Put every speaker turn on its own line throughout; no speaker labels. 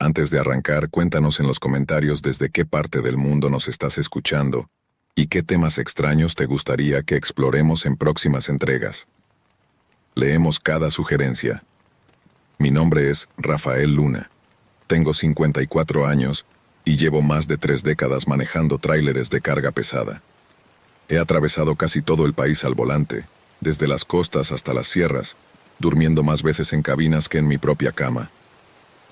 Antes de arrancar, cuéntanos en los comentarios desde qué parte del mundo nos estás escuchando y qué temas extraños te gustaría que exploremos en próximas entregas. Leemos cada sugerencia. Mi nombre es Rafael Luna. Tengo 54 años y llevo más de 3 décadas manejando tráileres de carga pesada. He atravesado casi todo el país al volante, desde las costas hasta las sierras, durmiendo más veces en cabinas que en mi propia cama.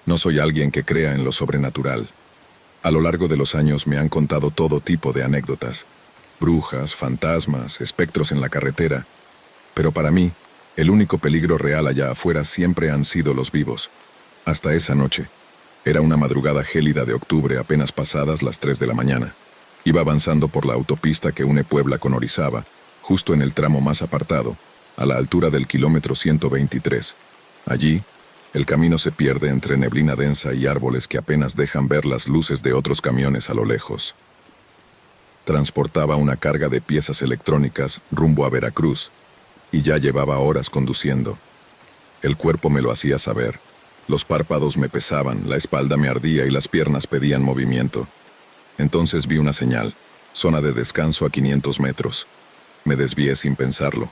No soy alguien que crea en lo sobrenatural. A lo largo de los años me han contado todo tipo de anécdotas. Brujas, fantasmas, espectros en la carretera. Pero para mí, el único peligro real allá afuera siempre han sido los vivos. Hasta esa noche. Era una madrugada gélida de octubre apenas pasadas las 3 de la mañana. Iba avanzando por la autopista que une Puebla con Orizaba, justo en el tramo más apartado, a la altura del kilómetro 123. Allí, el camino se pierde entre neblina densa y árboles que apenas dejan ver las luces de otros camiones a lo lejos. Transportaba una carga de piezas electrónicas rumbo a Veracruz, y ya llevaba horas conduciendo. El cuerpo me lo hacía saber. Los párpados me pesaban, la espalda me ardía y las piernas pedían movimiento. Entonces vi una señal, zona de descanso a 500 metros. Me desvié sin pensarlo.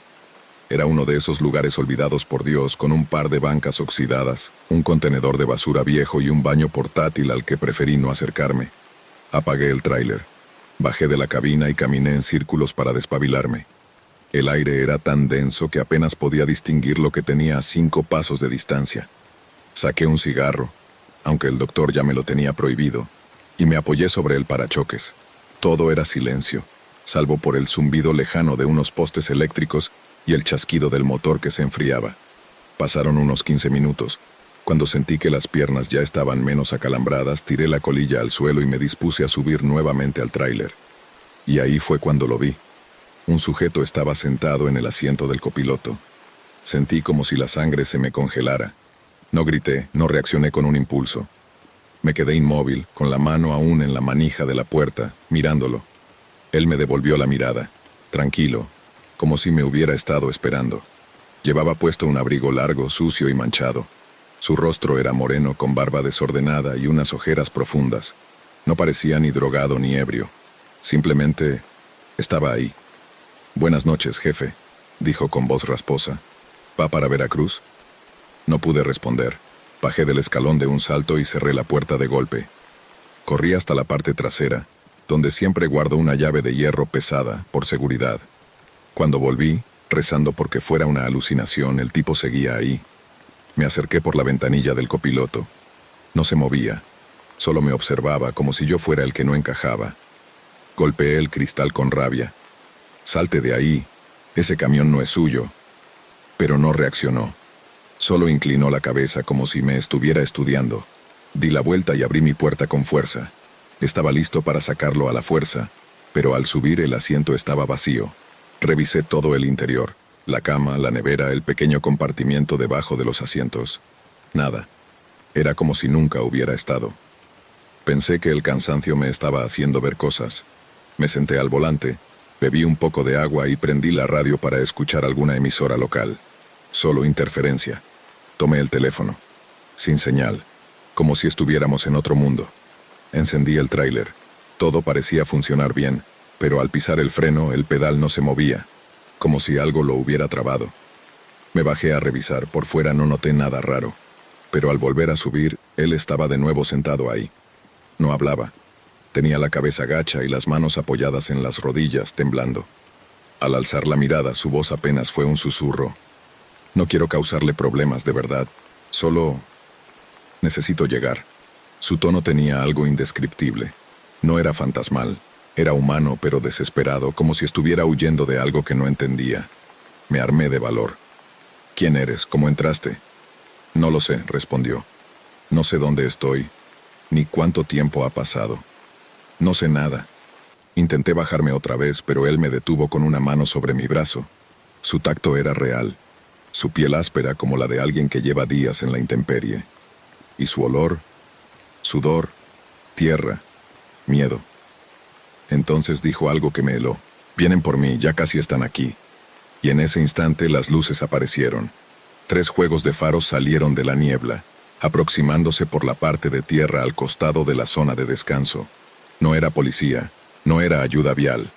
Era uno de esos lugares olvidados por Dios, con un par de bancas oxidadas, un contenedor de basura viejo y un baño portátil al que preferí no acercarme. Apagué el tráiler. Bajé de la cabina y caminé en círculos para despabilarme. El aire era tan denso que apenas podía distinguir lo que tenía a 5 pasos de distancia. Saqué un cigarro, aunque el doctor ya me lo tenía prohibido, y me apoyé sobre el parachoques. Todo era silencio, salvo por el zumbido lejano de unos postes eléctricos y el chasquido del motor que se enfriaba. Pasaron unos 15 minutos. Cuando sentí que las piernas ya estaban menos acalambradas, tiré la colilla al suelo y me dispuse a subir nuevamente al tráiler. Y ahí fue cuando lo vi. Un sujeto estaba sentado en el asiento del copiloto. Sentí como si la sangre se me congelara. No grité, no reaccioné con un impulso. Me quedé inmóvil, con la mano aún en la manija de la puerta, mirándolo. Él me devolvió la mirada, tranquilo, como si me hubiera estado esperando. Llevaba puesto un abrigo largo, sucio y manchado. Su rostro era moreno, con barba desordenada y unas ojeras profundas. No parecía ni drogado ni ebrio. Simplemente estaba ahí. «Buenas noches, jefe», dijo con voz rasposa. «¿Va para Veracruz?» No pude responder. Bajé del escalón de un salto y cerré la puerta de golpe. Corrí hasta la parte trasera, donde siempre guardo una llave de hierro pesada, por seguridad. Cuando volví, rezando porque fuera una alucinación, el tipo seguía ahí. Me acerqué por la ventanilla del copiloto. No se movía. Solo me observaba como si yo fuera el que no encajaba. Golpeé el cristal con rabia. «Salte de ahí. Ese camión no es suyo». Pero no reaccionó. Solo inclinó la cabeza como si me estuviera estudiando. Di la vuelta y abrí mi puerta con fuerza. Estaba listo para sacarlo a la fuerza, pero al subir el asiento estaba vacío. Revisé todo el interior, la cama, la nevera, el pequeño compartimiento debajo de los asientos. Nada. Era como si nunca hubiera estado. Pensé que el cansancio me estaba haciendo ver cosas. Me senté al volante, bebí un poco de agua y prendí la radio para escuchar alguna emisora local. Solo interferencia. Tomé el teléfono. Sin señal. Como si estuviéramos en otro mundo. Encendí el tráiler. Todo parecía funcionar bien, pero al pisar el freno, el pedal no se movía, como si algo lo hubiera trabado. Me bajé a revisar. Por fuera no noté nada raro. Pero al volver a subir, él estaba de nuevo sentado ahí. No hablaba. Tenía la cabeza gacha y las manos apoyadas en las rodillas, temblando. Al alzar la mirada, su voz apenas fue un susurro. «No quiero causarle problemas, de verdad. Solo necesito llegar». Su tono tenía algo indescriptible. No era fantasmal. Era humano, pero desesperado, como si estuviera huyendo de algo que no entendía. Me armé de valor. «¿Quién eres? ¿Cómo entraste?» «No lo sé», respondió. «No sé dónde estoy, ni cuánto tiempo ha pasado. No sé nada». Intenté bajarme otra vez, pero él me detuvo con una mano sobre mi brazo. Su tacto era real. Su piel áspera como la de alguien que lleva días en la intemperie. Y su olor, sudor, tierra, miedo. Entonces dijo algo que me heló. «Vienen por mí, ya casi están aquí». Y en ese instante las luces aparecieron. 3 juegos de faros salieron de la niebla. aproximándose por la parte de tierra al costado de la zona de descanso. No era policía, no era ayuda vial.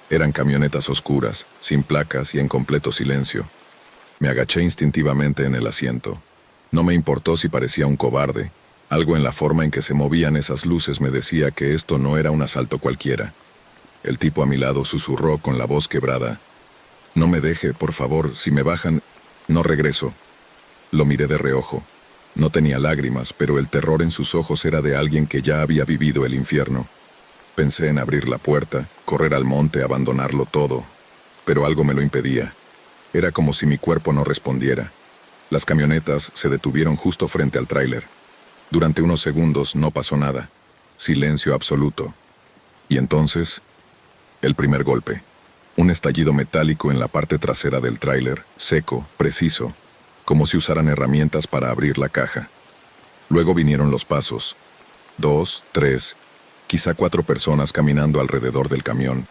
Eran camionetas oscuras, sin placas y en completo silencio. Me agaché instintivamente en el asiento. No me importó si parecía un cobarde. Algo en la forma en que se movían esas luces me decía que esto no era un asalto cualquiera. El tipo a mi lado susurró con la voz quebrada: «No me deje, por favor, si me bajan, no regreso». Lo miré de reojo. No tenía lágrimas, pero el terror en sus ojos era de alguien que ya había vivido el infierno. Pensé en abrir la puerta, correr al monte, abandonarlo todo, pero algo me lo impedía. Era como si mi cuerpo no respondiera. Las camionetas se detuvieron justo frente al tráiler. Durante unos segundos no pasó nada. Silencio absoluto. Y entonces, el primer golpe. Un estallido metálico en la parte trasera del tráiler, seco, preciso, como si usaran herramientas para abrir la caja. Luego vinieron los pasos. 2, 3, quizá 4 personas caminando alrededor del camión.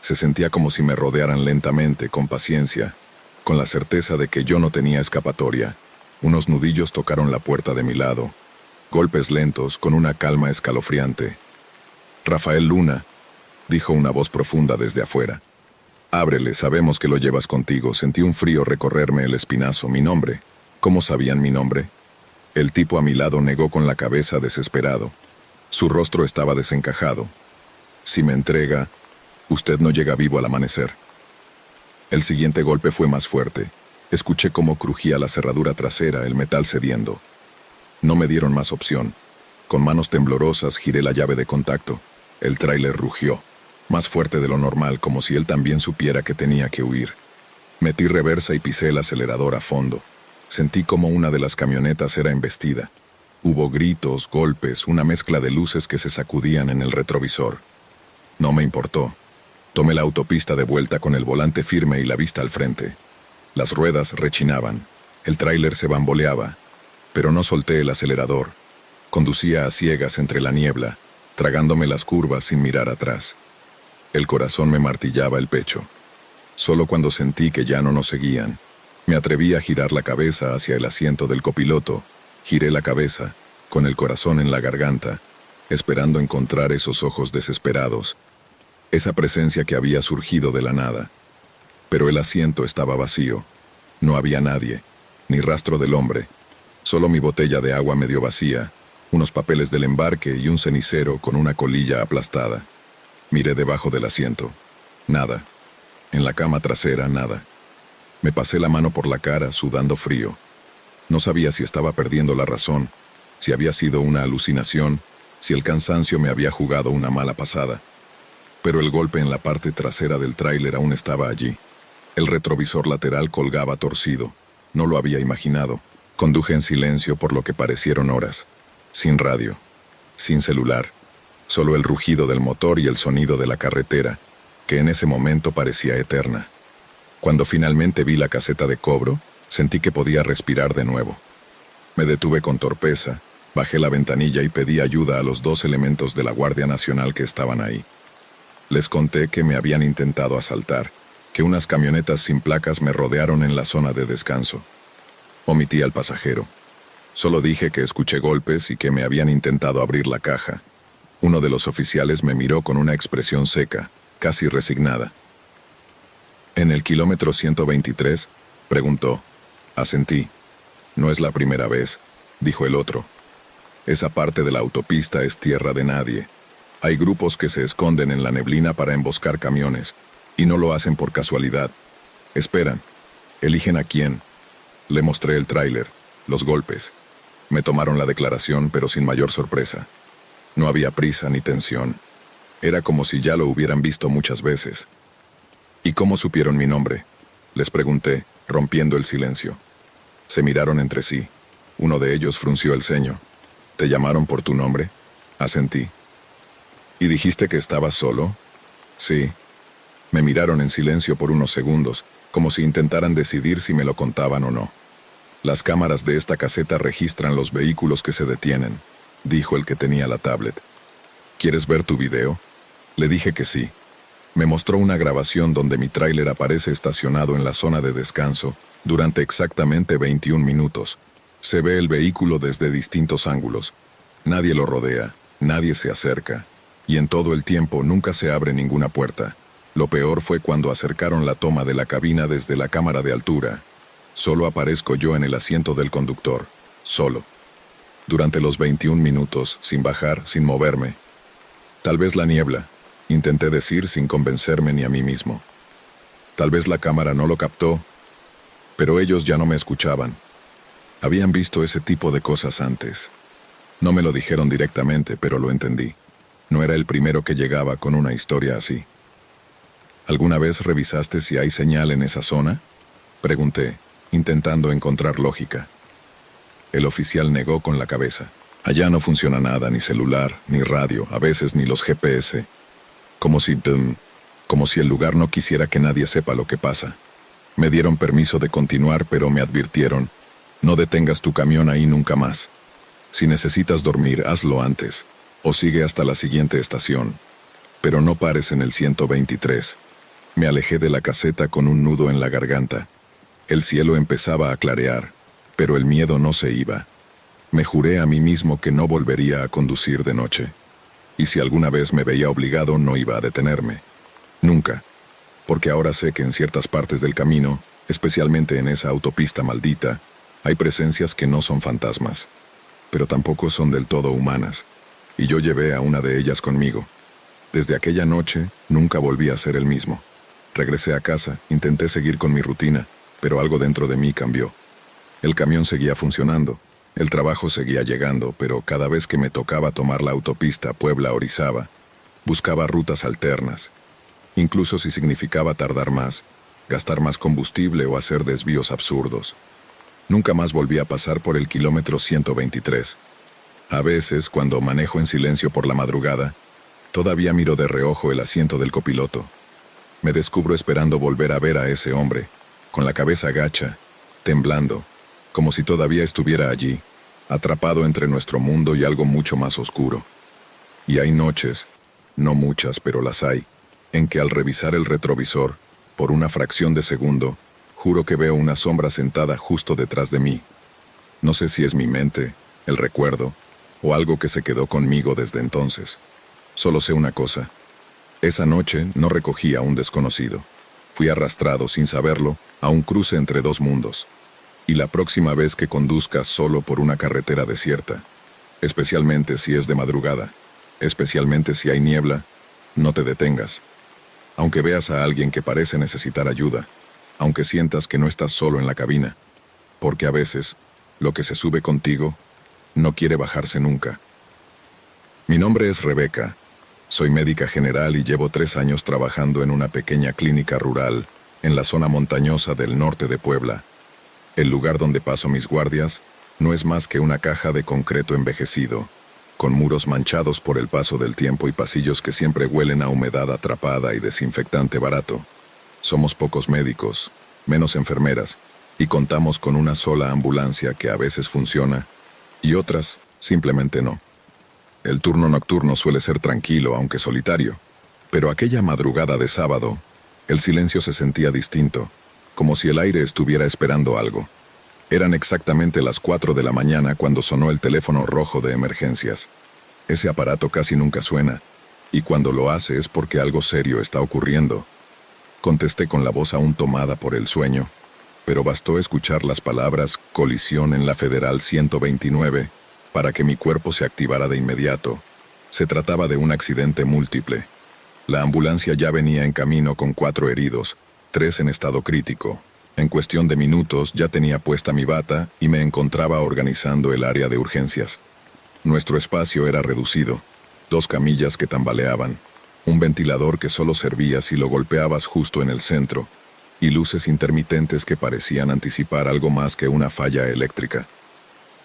Se sentía como si me rodearan lentamente, con paciencia, con la certeza de que yo no tenía escapatoria. Unos nudillos tocaron la puerta de mi lado. Golpes lentos, con una calma escalofriante. «Rafael Luna», dijo una voz profunda desde afuera. «Ábrele, sabemos que lo llevas contigo». Sentí un frío recorrerme el espinazo. ¿Mi nombre? ¿Cómo sabían mi nombre? El tipo a mi lado negó con la cabeza, desesperado. Su rostro estaba desencajado. «Si me entrega, usted no llega vivo al amanecer». El siguiente golpe fue más fuerte. Escuché cómo crujía la cerradura trasera, el metal cediendo. No me dieron más opción. Con manos temblorosas giré la llave de contacto. El tráiler rugió, más fuerte de lo normal, como si él también supiera que tenía que huir. Metí reversa y pisé el acelerador a fondo. Sentí como una de las camionetas era embestida. Hubo gritos, golpes, una mezcla de luces que se sacudían en el retrovisor. No me importó. Tomé la autopista de vuelta con el volante firme y la vista al frente. Las ruedas rechinaban. El tráiler se bamboleaba. Pero no solté el acelerador. Conducía a ciegas entre la niebla, tragándome las curvas sin mirar atrás. El corazón me martillaba el pecho. Solo cuando sentí que ya no nos seguían, me atreví a girar la cabeza hacia el asiento del copiloto. Giré la cabeza, con el corazón en la garganta, esperando encontrar esos ojos desesperados, esa presencia que había surgido de la nada. Pero el asiento estaba vacío. No había nadie, ni rastro del hombre. Solo mi botella de agua medio vacía, unos papeles del embarque y un cenicero con una colilla aplastada. Miré debajo del asiento. Nada. En la cama trasera, nada. Me pasé la mano por la cara, sudando frío. No sabía si estaba perdiendo la razón, si había sido una alucinación, si el cansancio me había jugado una mala pasada. Pero el golpe en la parte trasera del tráiler aún estaba allí. El retrovisor lateral colgaba torcido. No lo había imaginado. Conduje en silencio por lo que parecieron horas. Sin radio, sin celular. Solo el rugido del motor y el sonido de la carretera, que en ese momento parecía eterna. Cuando finalmente vi la caseta de cobro, sentí que podía respirar de nuevo. Me detuve con torpeza, bajé la ventanilla y pedí ayuda a los 2 elementos de la Guardia Nacional que estaban ahí. Les conté que me habían intentado asaltar, que unas camionetas sin placas me rodearon en la zona de descanso. Omití al pasajero. Solo dije que escuché golpes y que me habían intentado abrir la caja. Uno de los oficiales me miró con una expresión seca, casi resignada. «¿En el kilómetro 123?» preguntó. Asentí. «No es la primera vez», dijo el otro. «Esa parte de la autopista es tierra de nadie. Hay grupos que se esconden en la neblina para emboscar camiones, y no lo hacen por casualidad. Esperan. Eligen a quién». Le mostré el tráiler, los golpes. Me tomaron la declaración, pero sin mayor sorpresa. No había prisa ni tensión. Era como si ya lo hubieran visto muchas veces. «¿Y cómo supieron mi nombre?», les pregunté, rompiendo el silencio. Se miraron entre sí. Uno de ellos frunció el ceño. «¿Te llamaron por tu nombre?», asentí. «¿Y dijiste que estabas solo?». «Sí». Me miraron en silencio por unos segundos, como si intentaran decidir si me lo contaban o no. «Las cámaras de esta caseta registran los vehículos que se detienen», dijo el que tenía la tablet. «¿Quieres ver tu video?». Le dije que sí. Me mostró una grabación donde mi tráiler aparece estacionado en la zona de descanso durante exactamente 21 minutos. Se ve el vehículo desde distintos ángulos. Nadie lo rodea, nadie se acerca, y en todo el tiempo nunca se abre ninguna puerta. Lo peor fue cuando acercaron la toma de la cabina desde la cámara de altura. Solo aparezco yo en el asiento del conductor, solo. Durante los 21 minutos, sin bajar, sin moverme. Tal vez la niebla, intenté decir sin convencerme ni a mí mismo. Tal vez la cámara no lo captó, pero ellos ya no me escuchaban. Habían visto ese tipo de cosas antes. No me lo dijeron directamente, pero lo entendí. No era el primero que llegaba con una historia así. ¿Alguna vez revisaste si hay señal en esa zona? Pregunté, intentando encontrar lógica. El oficial negó con la cabeza. Allá no funciona nada, ni celular, ni radio, a veces ni los GPS. Como si el lugar no quisiera que nadie sepa lo que pasa. Me dieron permiso de continuar, pero me advirtieron, no detengas tu camión ahí nunca más. Si necesitas dormir, hazlo antes, o sigue hasta la siguiente estación. Pero no pares en el 123. Me alejé de la caseta con un nudo en la garganta. El cielo empezaba a clarear, pero el miedo no se iba. Me juré a mí mismo que no volvería a conducir de noche. Y si alguna vez me veía obligado, no iba a detenerme. Nunca. Porque ahora sé que en ciertas partes del camino, especialmente en esa autopista maldita, hay presencias que no son fantasmas, pero tampoco son del todo humanas, y yo llevé a una de ellas conmigo. Desde aquella noche, nunca volví a ser el mismo. Regresé a casa, intenté seguir con mi rutina, pero algo dentro de mí cambió. El camión seguía funcionando, el trabajo seguía llegando, pero cada vez que me tocaba tomar la autopista Puebla-Orizaba, buscaba rutas alternas. Incluso si significaba tardar más, gastar más combustible o hacer desvíos absurdos. Nunca más volví a pasar por el kilómetro 123. A veces, cuando manejo en silencio por la madrugada, todavía miro de reojo el asiento del copiloto. Me descubro esperando volver a ver a ese hombre, con la cabeza gacha, temblando, como si todavía estuviera allí, atrapado entre nuestro mundo y algo mucho más oscuro. Y hay noches, no muchas, pero las hay, en que al revisar el retrovisor, por una fracción de segundo, juro que veo una sombra sentada justo detrás de mí. No sé si es mi mente, el recuerdo, o algo que se quedó conmigo desde entonces. Solo sé una cosa. Esa noche no recogí a un desconocido. Fui arrastrado, sin saberlo, a un cruce entre dos mundos. Y la próxima vez que conduzcas solo por una carretera desierta, especialmente si es de madrugada, especialmente si hay niebla, no te detengas. Aunque veas a alguien que parece necesitar ayuda, aunque sientas que no estás solo en la cabina, porque a veces, lo que se sube contigo, no quiere bajarse nunca. Mi nombre es Rebeca, soy médica general y llevo 3 años trabajando en una pequeña clínica rural, en la zona montañosa del norte de Puebla. El lugar donde paso mis guardias no es más que una caja de concreto envejecido, con muros manchados por el paso del tiempo y pasillos que siempre huelen a humedad atrapada y desinfectante barato. Somos pocos médicos, menos enfermeras, y contamos con una sola ambulancia que a veces funciona, y otras simplemente no. El turno nocturno suele ser tranquilo, aunque solitario, pero aquella madrugada de sábado, el silencio se sentía distinto, como si el aire estuviera esperando algo. Eran exactamente las 4 de la mañana cuando sonó el teléfono rojo de emergencias. Ese aparato casi nunca suena, y cuando lo hace es porque algo serio está ocurriendo. Contesté con la voz aún tomada por el sueño, pero bastó escuchar las palabras colisión en la Federal 129 para que mi cuerpo se activara de inmediato. Se trataba de un accidente múltiple. La ambulancia ya venía en camino con 4 heridos, 3 en estado crítico. En cuestión de minutos ya tenía puesta mi bata y me encontraba organizando el área de urgencias. Nuestro espacio era reducido, 2 camillas que tambaleaban, un ventilador que solo servía si lo golpeabas justo en el centro, y luces intermitentes que parecían anticipar algo más que una falla eléctrica.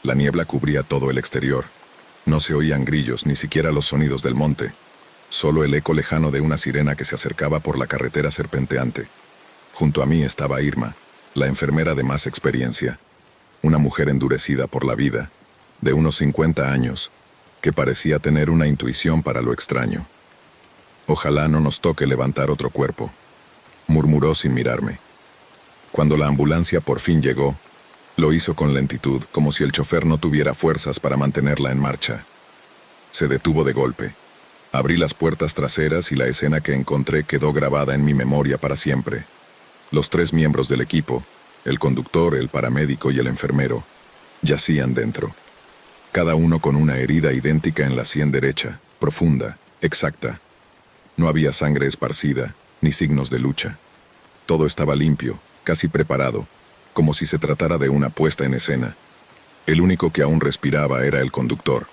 La niebla cubría todo el exterior. No se oían grillos, ni siquiera los sonidos del monte, solo el eco lejano de una sirena que se acercaba por la carretera serpenteante. Junto a mí estaba Irma, la enfermera de más experiencia, una mujer endurecida por la vida, de unos 50 años, que parecía tener una intuición para lo extraño. Ojalá no nos toque levantar otro cuerpo, murmuró sin mirarme. Cuando la ambulancia por fin llegó, Lo hizo con lentitud, como si el chofer no tuviera fuerzas para mantenerla en marcha. Se detuvo de golpe. Abrí las puertas traseras y la escena que encontré quedó grabada en mi memoria para siempre. Los 3 miembros del equipo, el conductor, el paramédico y el enfermero, yacían dentro. Cada uno con una herida idéntica en la sien derecha, profunda, exacta. No había sangre esparcida, ni signos de lucha. Todo estaba limpio, casi preparado, como si se tratara de una puesta en escena. El único que aún respiraba era el conductor.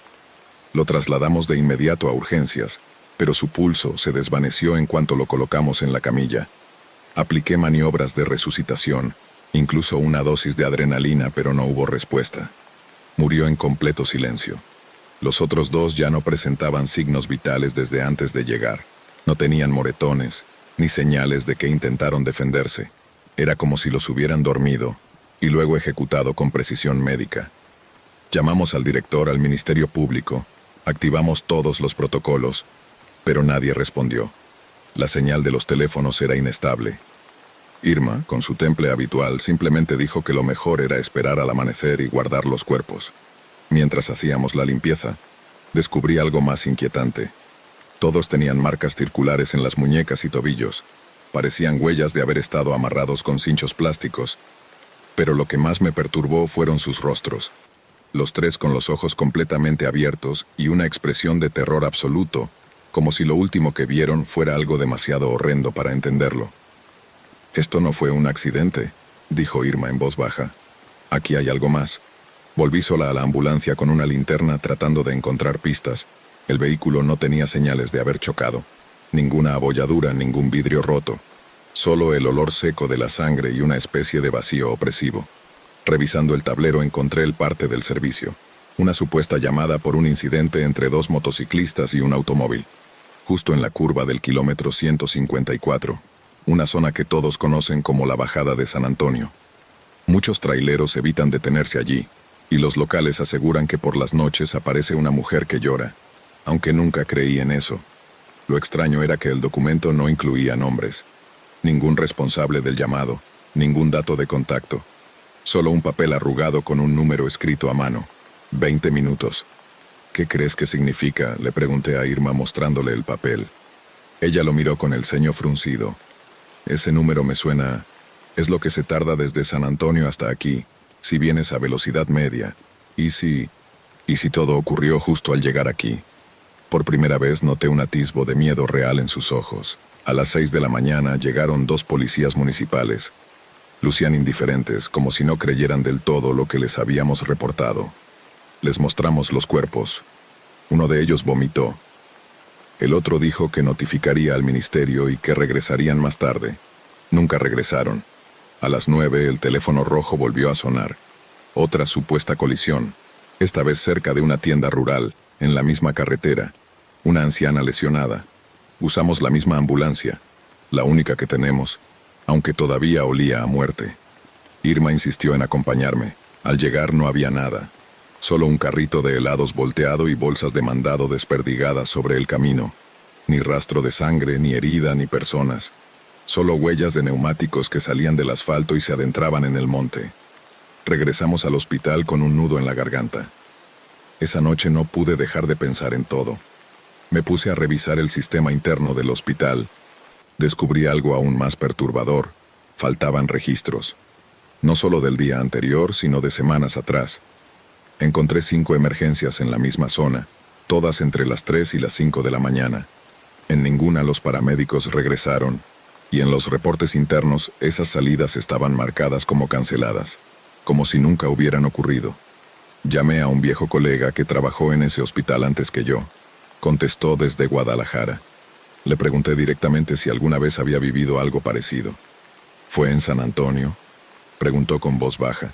Lo trasladamos de inmediato a urgencias, pero su pulso se desvaneció en cuanto lo colocamos en la camilla. Apliqué maniobras de resucitación, incluso una dosis de adrenalina, pero no hubo respuesta. Murió en completo silencio. Los otros 2 ya no presentaban signos vitales desde antes de llegar. No tenían moretones, ni señales de que intentaron defenderse. Era como si los hubieran dormido y luego ejecutado con precisión médica. Llamamos al director, al Ministerio Público, activamos todos los protocolos, pero nadie respondió. La señal de los teléfonos era inestable. Irma, con su temple habitual, simplemente dijo que lo mejor era esperar al amanecer y guardar los cuerpos. Mientras hacíamos la limpieza, descubrí algo más inquietante. Todos tenían marcas circulares en las muñecas y tobillos. Parecían huellas de haber estado amarrados con cinchos plásticos. Pero lo que más me perturbó fueron sus rostros. Los 3 con los ojos completamente abiertos y una expresión de terror absoluto, como si lo último que vieron fuera algo demasiado horrendo para entenderlo. «Esto no fue un accidente», dijo Irma en voz baja. «Aquí hay algo más». Volví sola a la ambulancia con una linterna tratando de encontrar pistas. El vehículo no tenía señales de haber chocado. Ninguna abolladura, ningún vidrio roto. Solo el olor seco de la sangre y una especie de vacío opresivo. Revisando el tablero encontré el parte del servicio. Una supuesta llamada por un incidente entre 2 motociclistas y un automóvil. Justo en la curva del kilómetro 154. Una zona que todos conocen como la Bajada de San Antonio. Muchos traileros evitan detenerse allí, y los locales aseguran que por las noches aparece una mujer que llora, aunque nunca creí en eso. Lo extraño era que el documento no incluía nombres. Ningún responsable del llamado, ningún dato de contacto. Solo un papel arrugado con un número escrito a mano. 20 minutos. «¿Qué crees que significa?», le pregunté a Irma mostrándole el papel. Ella lo miró con el ceño fruncido. «Ese número me suena. Es lo que se tarda desde San Antonio hasta aquí, si vienes a velocidad media. ¿Y si todo ocurrió justo al llegar aquí?» Por primera vez noté un atisbo de miedo real en sus ojos. A las 6 de la mañana llegaron 2 policías municipales. Lucían indiferentes, como si no creyeran del todo lo que les habíamos reportado. Les mostramos los cuerpos. Uno de ellos vomitó. El otro dijo que notificaría al ministerio y que regresarían más tarde. Nunca regresaron. A las 9 el teléfono rojo volvió a sonar. Otra supuesta colisión, esta vez cerca de una tienda rural, en la misma carretera. Una anciana lesionada. Usamos la misma ambulancia, la única que tenemos, aunque todavía olía a muerte. Irma insistió en acompañarme. Al llegar no había nada. Solo un carrito de helados volteado y bolsas de mandado desperdigadas sobre el camino. Ni rastro de sangre, ni herida, ni personas. Solo huellas de neumáticos que salían del asfalto y se adentraban en el monte. Regresamos al hospital con un nudo en la garganta. Esa noche no pude dejar de pensar en todo. Me puse a revisar el sistema interno del hospital. Descubrí algo aún más perturbador. Faltaban registros. No solo del día anterior, sino de semanas atrás. Encontré 5 emergencias en la misma zona, todas entre las 3 y las 5 de la mañana. En ninguna los paramédicos regresaron, y en los reportes internos esas salidas estaban marcadas como canceladas, como si nunca hubieran ocurrido. Llamé a un viejo colega que trabajó en ese hospital antes que yo. Contestó desde Guadalajara. Le pregunté directamente si alguna vez había vivido algo parecido. ¿Fue en San Antonio?, preguntó con voz baja.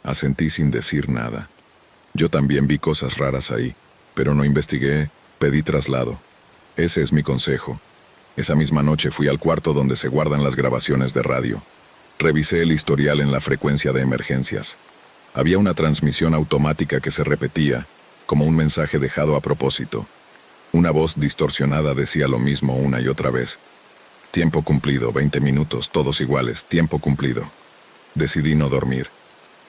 Asentí sin decir nada. Yo también vi cosas raras ahí, pero no investigué, pedí traslado. Ese es mi consejo. Esa misma noche fui al cuarto donde se guardan las grabaciones de radio. Revisé el historial en la frecuencia de emergencias. Había una transmisión automática que se repetía, como un mensaje dejado a propósito. Una voz distorsionada decía lo mismo una y otra vez. Tiempo cumplido, 20 minutos, todos iguales, tiempo cumplido. Decidí no dormir.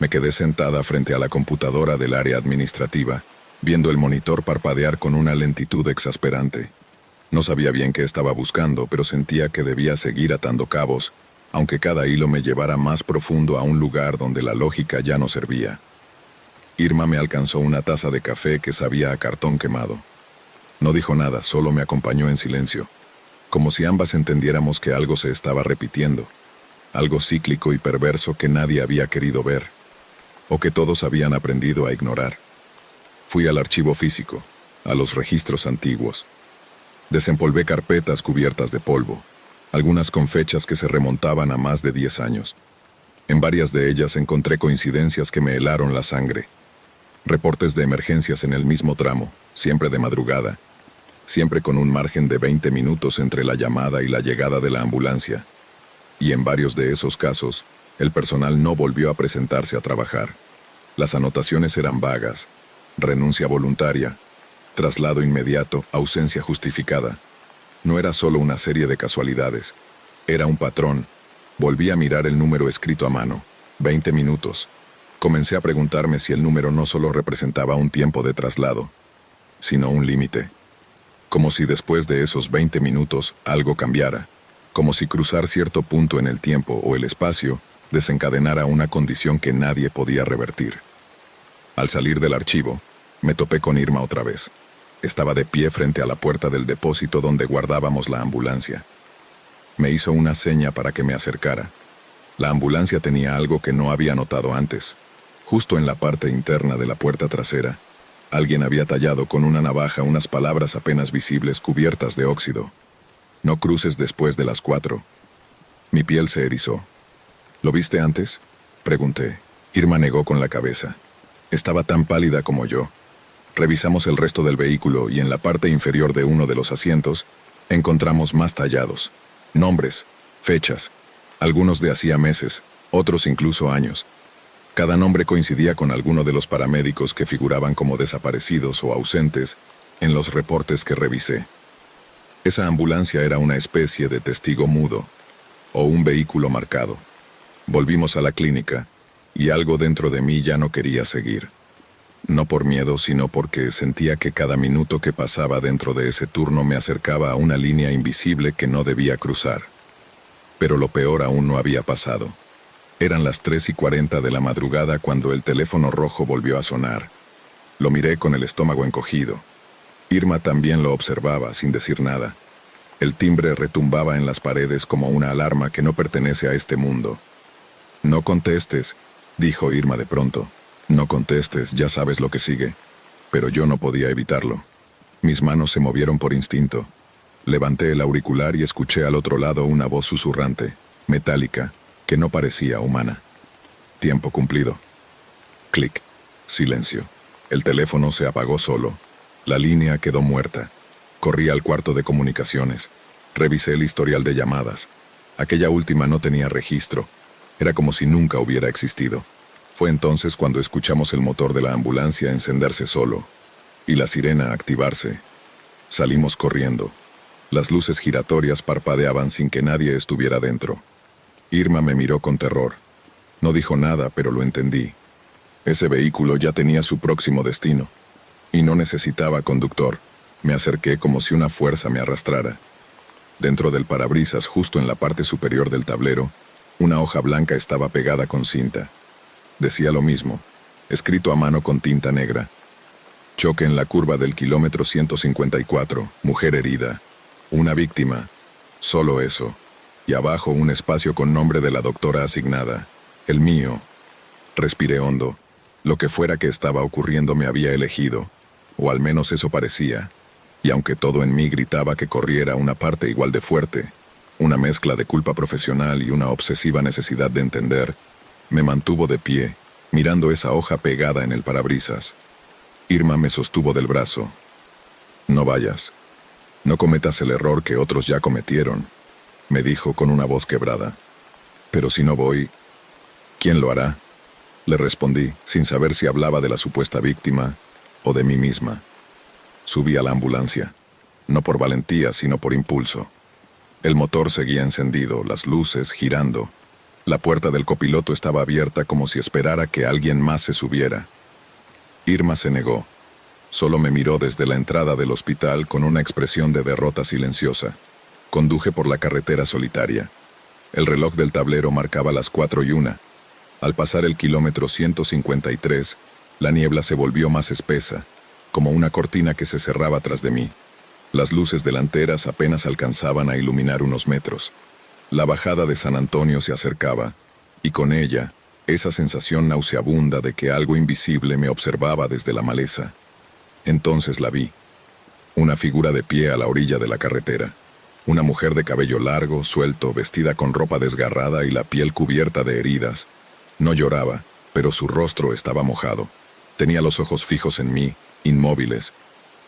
Me quedé sentada frente a la computadora del área administrativa, viendo el monitor parpadear con una lentitud exasperante. No sabía bien qué estaba buscando, pero sentía que debía seguir atando cabos, aunque cada hilo me llevara más profundo a un lugar donde la lógica ya no servía. Irma me alcanzó una taza de café que sabía a cartón quemado. No dijo nada, solo me acompañó en silencio, como si ambas entendiéramos que algo se estaba repitiendo, algo cíclico y perverso que nadie había querido ver, o que todos habían aprendido a ignorar. Fui al archivo físico, a los registros antiguos. Desempolvé carpetas cubiertas de polvo, algunas con fechas que se remontaban a más de 10 años. En varias de ellas encontré coincidencias que me helaron la sangre. Reportes de emergencias en el mismo tramo, siempre de madrugada, siempre con un margen de 20 minutos entre la llamada y la llegada de la ambulancia. Y en varios de esos casos, el personal no volvió a presentarse a trabajar. Las anotaciones eran vagas: renuncia voluntaria, traslado inmediato, ausencia justificada. No era solo una serie de casualidades, era un patrón. Volví a mirar el número escrito a mano: 20 minutos. Comencé a preguntarme si el número no solo representaba un tiempo de traslado, sino un límite. Como si después de esos 20 minutos algo cambiara, como si cruzar cierto punto en el tiempo o el espacio desencadenara una condición que nadie podía revertir. Al salir del archivo, me topé con Irma otra vez. Estaba de pie frente a la puerta del depósito donde guardábamos la ambulancia. Me hizo una seña para que me acercara. La ambulancia tenía algo que no había notado antes. Justo en la parte interna de la puerta trasera, alguien había tallado con una navaja unas palabras apenas visibles cubiertas de óxido: no cruces después de las 4. Mi piel se erizó. ¿Lo viste antes?, pregunté. Irma negó con la cabeza. Estaba tan pálida como yo. Revisamos el resto del vehículo y en la parte inferior de uno de los asientos encontramos más tallados: nombres, fechas, algunos de hacía meses, otros incluso años. Cada nombre coincidía con alguno de los paramédicos que figuraban como desaparecidos o ausentes en los reportes que revisé. Esa ambulancia era una especie de testigo mudo, o un vehículo marcado. Volvimos a la clínica, y algo dentro de mí ya no quería seguir. No por miedo, sino porque sentía que cada minuto que pasaba dentro de ese turno me acercaba a una línea invisible que no debía cruzar. Pero lo peor aún no había pasado. Eran las 3:40 de la madrugada cuando el teléfono rojo volvió a sonar. Lo miré con el estómago encogido. Irma también lo observaba, sin decir nada. El timbre retumbaba en las paredes como una alarma que no pertenece a este mundo. «No contestes», dijo Irma de pronto. «No contestes, ya sabes lo que sigue». Pero yo no podía evitarlo. Mis manos se movieron por instinto. Levanté el auricular y escuché al otro lado una voz susurrante, metálica, que no parecía humana. Tiempo cumplido. Clic. Silencio. El teléfono se apagó solo. La línea quedó muerta. Corrí al cuarto de comunicaciones. Revisé el historial de llamadas. Aquella última no tenía registro. Era como si nunca hubiera existido. Fue entonces cuando escuchamos el motor de la ambulancia encenderse solo y la sirena activarse. Salimos corriendo. Las luces giratorias parpadeaban sin que nadie estuviera dentro. Irma me miró con terror. No dijo nada, pero lo entendí. Ese vehículo ya tenía su próximo destino, y no necesitaba conductor. Me acerqué como si una fuerza me arrastrara. Dentro del parabrisas, justo en la parte superior del tablero, una hoja blanca estaba pegada con cinta. Decía lo mismo, escrito a mano con tinta negra: choque en la curva del kilómetro 154, mujer herida, una víctima, solo eso. Y abajo un espacio con nombre de la doctora asignada, el mío. Respiré hondo. Lo que fuera que estaba ocurriendo me había elegido, o al menos eso parecía, y aunque todo en mí gritaba que corriera una parte igual de fuerte, una mezcla de culpa profesional y una obsesiva necesidad de entender, me mantuvo de pie, mirando esa hoja pegada en el parabrisas. Irma me sostuvo del brazo. «No vayas. No cometas el error que otros ya cometieron», me dijo con una voz quebrada. «Pero si no voy, ¿quién lo hará?», le respondí, sin saber si hablaba de la supuesta víctima o de mí misma. Subí a la ambulancia, no por valentía, sino por impulso. El motor seguía encendido, las luces girando. La puerta del copiloto estaba abierta como si esperara que alguien más se subiera. Irma se negó. Solo me miró desde la entrada del hospital con una expresión de derrota silenciosa. Conduje por la carretera solitaria. El reloj del tablero marcaba las 4:01. Al pasar el kilómetro 153, la niebla se volvió más espesa, como una cortina que se cerraba tras de mí. Las luces delanteras apenas alcanzaban a iluminar unos metros. La bajada de San Antonio se acercaba, y con ella, esa sensación nauseabunda de que algo invisible me observaba desde la maleza. Entonces la vi. Una figura de pie a la orilla de la carretera. Una mujer de cabello largo, suelto, vestida con ropa desgarrada y la piel cubierta de heridas. No lloraba, pero su rostro estaba mojado. Tenía los ojos fijos en mí, inmóviles.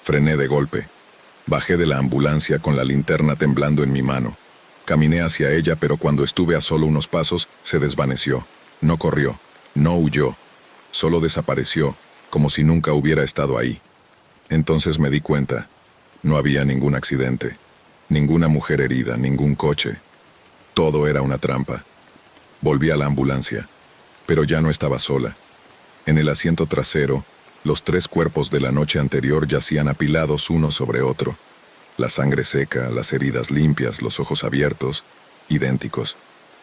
Frené de golpe. Bajé de la ambulancia con la linterna temblando en mi mano. Caminé hacia ella, pero cuando estuve a solo unos pasos, se desvaneció. No corrió, no huyó. Solo desapareció, como si nunca hubiera estado ahí. Entonces me di cuenta. No había ningún accidente. Ninguna mujer herida, ningún coche. Todo era una trampa. Volví a la ambulancia, pero ya no estaba sola. En el asiento trasero, los 3 cuerpos de la noche anterior yacían apilados uno sobre otro. La sangre seca, las heridas limpias, los ojos abiertos, idénticos.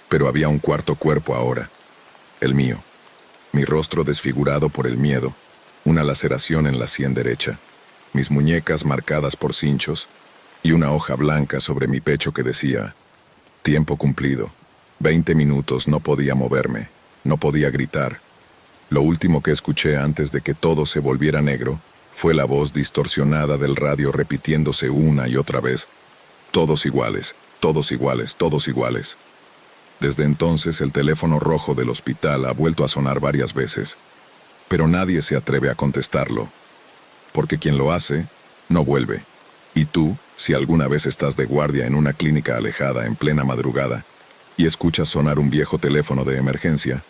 Pero había un cuarto cuerpo ahora. El mío. Mi rostro desfigurado por el miedo, una laceración en la sien derecha, mis muñecas marcadas por cinchos, y una hoja blanca sobre mi pecho que decía: tiempo cumplido. 20 minutos, no podía moverme, no podía gritar. Lo último que escuché antes de que todo se volviera negro fue la voz distorsionada del radio repitiéndose una y otra vez: todos iguales, todos iguales, todos iguales. Desde entonces el teléfono rojo del hospital ha vuelto a sonar varias veces, pero nadie se atreve a contestarlo, porque quien lo hace, no vuelve. Y tú, si alguna vez estás de guardia en una clínica alejada en plena madrugada y escuchas sonar un viejo teléfono de emergencia,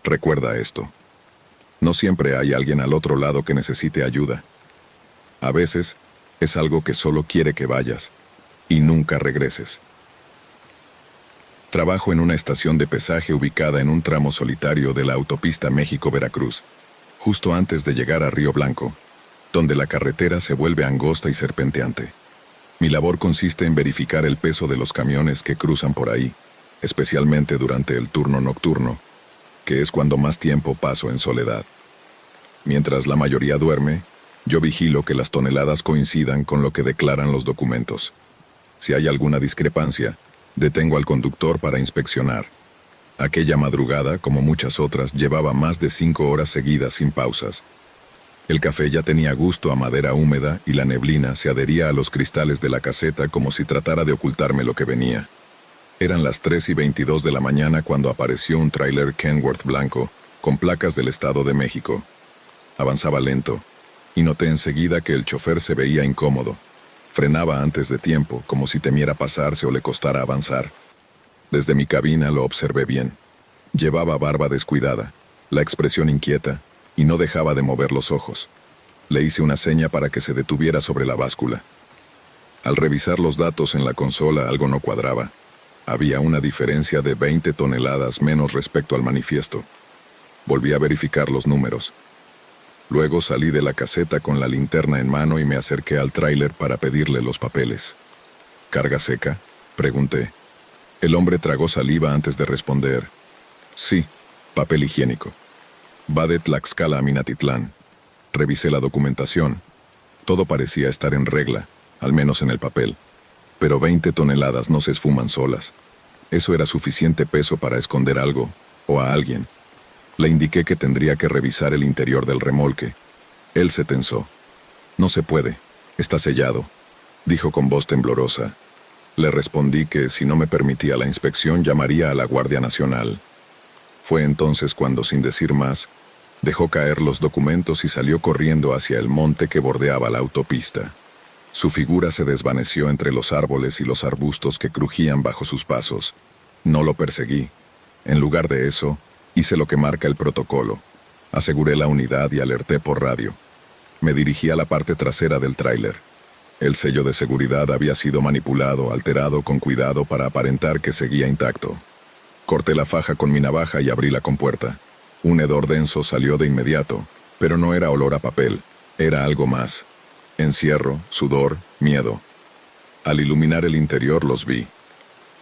recuerda esto. No siempre hay alguien al otro lado que necesite ayuda. A veces, es algo que solo quiere que vayas y nunca regreses. Trabajo en una estación de pesaje ubicada en un tramo solitario de la autopista México-Veracruz, justo antes de llegar a Río Blanco, donde la carretera se vuelve angosta y serpenteante. Mi labor consiste en verificar el peso de los camiones que cruzan por ahí, especialmente durante el turno nocturno, que es cuando más tiempo paso en soledad. Mientras la mayoría duerme, yo vigilo que las toneladas coincidan con lo que declaran los documentos. Si hay alguna discrepancia, detengo al conductor para inspeccionar. Aquella madrugada, como muchas otras, llevaba más de 5 horas seguidas sin pausas. El café ya tenía gusto a madera húmeda y la neblina se adhería a los cristales de la caseta como si tratara de ocultarme lo que venía. Eran las 3:22 de la mañana cuando apareció un tráiler Kenworth blanco, con placas del Estado de México. Avanzaba lento, y noté enseguida que el chofer se veía incómodo. Frenaba antes de tiempo, como si temiera pasarse o le costara avanzar. Desde mi cabina lo observé bien. Llevaba barba descuidada, la expresión inquieta, y no dejaba de mover los ojos. Le hice una seña para que se detuviera sobre la báscula. Al revisar los datos en la consola algo no cuadraba. Había una diferencia de 20 toneladas menos respecto al manifiesto. Volví a verificar los números. Luego salí de la caseta con la linterna en mano y me acerqué al tráiler para pedirle los papeles. ¿Carga seca?, pregunté. El hombre tragó saliva antes de responder. Sí, papel higiénico. Va de Tlaxcala a Minatitlán. Revisé la documentación. Todo parecía estar en regla, al menos en el papel. Pero 20 toneladas no se esfuman solas. Eso era suficiente peso para esconder algo, o a alguien. Le indiqué que tendría que revisar el interior del remolque. Él se tensó. No se puede, está sellado, dijo con voz temblorosa. Le respondí que si no me permitía la inspección llamaría a la Guardia Nacional. Fue entonces cuando, sin decir más, dejó caer los documentos y salió corriendo hacia el monte que bordeaba la autopista. Su figura se desvaneció entre los árboles y los arbustos que crujían bajo sus pasos. No lo perseguí. En lugar de eso, hice lo que marca el protocolo. Aseguré la unidad y alerté por radio. Me dirigí a la parte trasera del tráiler. El sello de seguridad había sido manipulado, alterado con cuidado para aparentar que seguía intacto. Corté la faja con mi navaja y abrí la compuerta. Un hedor denso salió de inmediato, pero no era olor a papel, era algo más. Encierro, sudor, miedo. Al iluminar el interior los vi.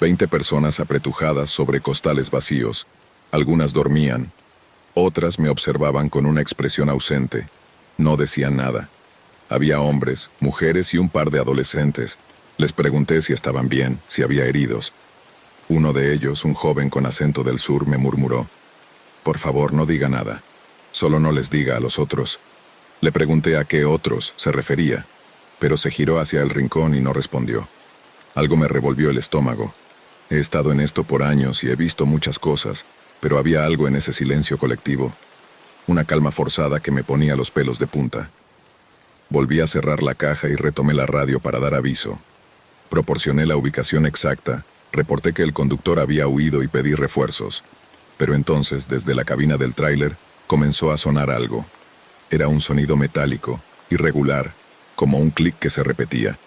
20 personas apretujadas sobre costales vacíos. Algunas dormían, otras me observaban con una expresión ausente. No decían nada. Había hombres, mujeres y un par de adolescentes. Les pregunté si estaban bien, si había heridos. Uno de ellos, un joven con acento del sur, me murmuró: «Por favor, no diga nada. Solo no les diga a los otros». Le pregunté a qué otros se refería, pero se giró hacia el rincón y no respondió. Algo me revolvió el estómago. He estado en esto por años y he visto muchas cosas, pero había algo en ese silencio colectivo. Una calma forzada que me ponía los pelos de punta. Volví a cerrar la caja y retomé la radio para dar aviso. Proporcioné la ubicación exacta, reporté que el conductor había huido y pedí refuerzos. Pero entonces, desde la cabina del tráiler, comenzó a sonar algo. Era un sonido metálico, irregular, como un clic que se repetía.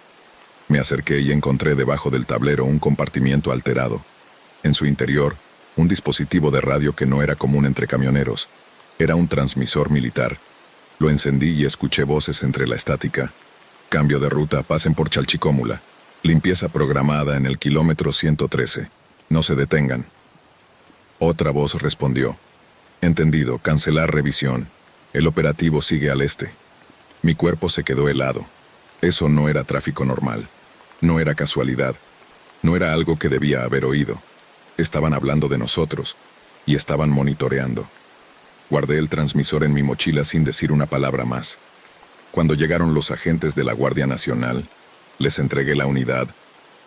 Me acerqué y encontré debajo del tablero un compartimiento alterado. En su interior, un dispositivo de radio que no era común entre camioneros. Era un transmisor militar. Lo encendí y escuché voces entre la estática. Cambio de ruta, pasen por Chalchicómula. Limpieza programada en el kilómetro 113. No se detengan. Otra voz respondió: entendido, cancelar revisión. El operativo sigue al este. Mi cuerpo se quedó helado. Eso no era tráfico normal. No era casualidad. No era algo que debía haber oído. Estaban hablando de nosotros. Y estaban monitoreando. Guardé el transmisor en mi mochila sin decir una palabra más. Cuando llegaron los agentes de la Guardia Nacional, les entregué la unidad,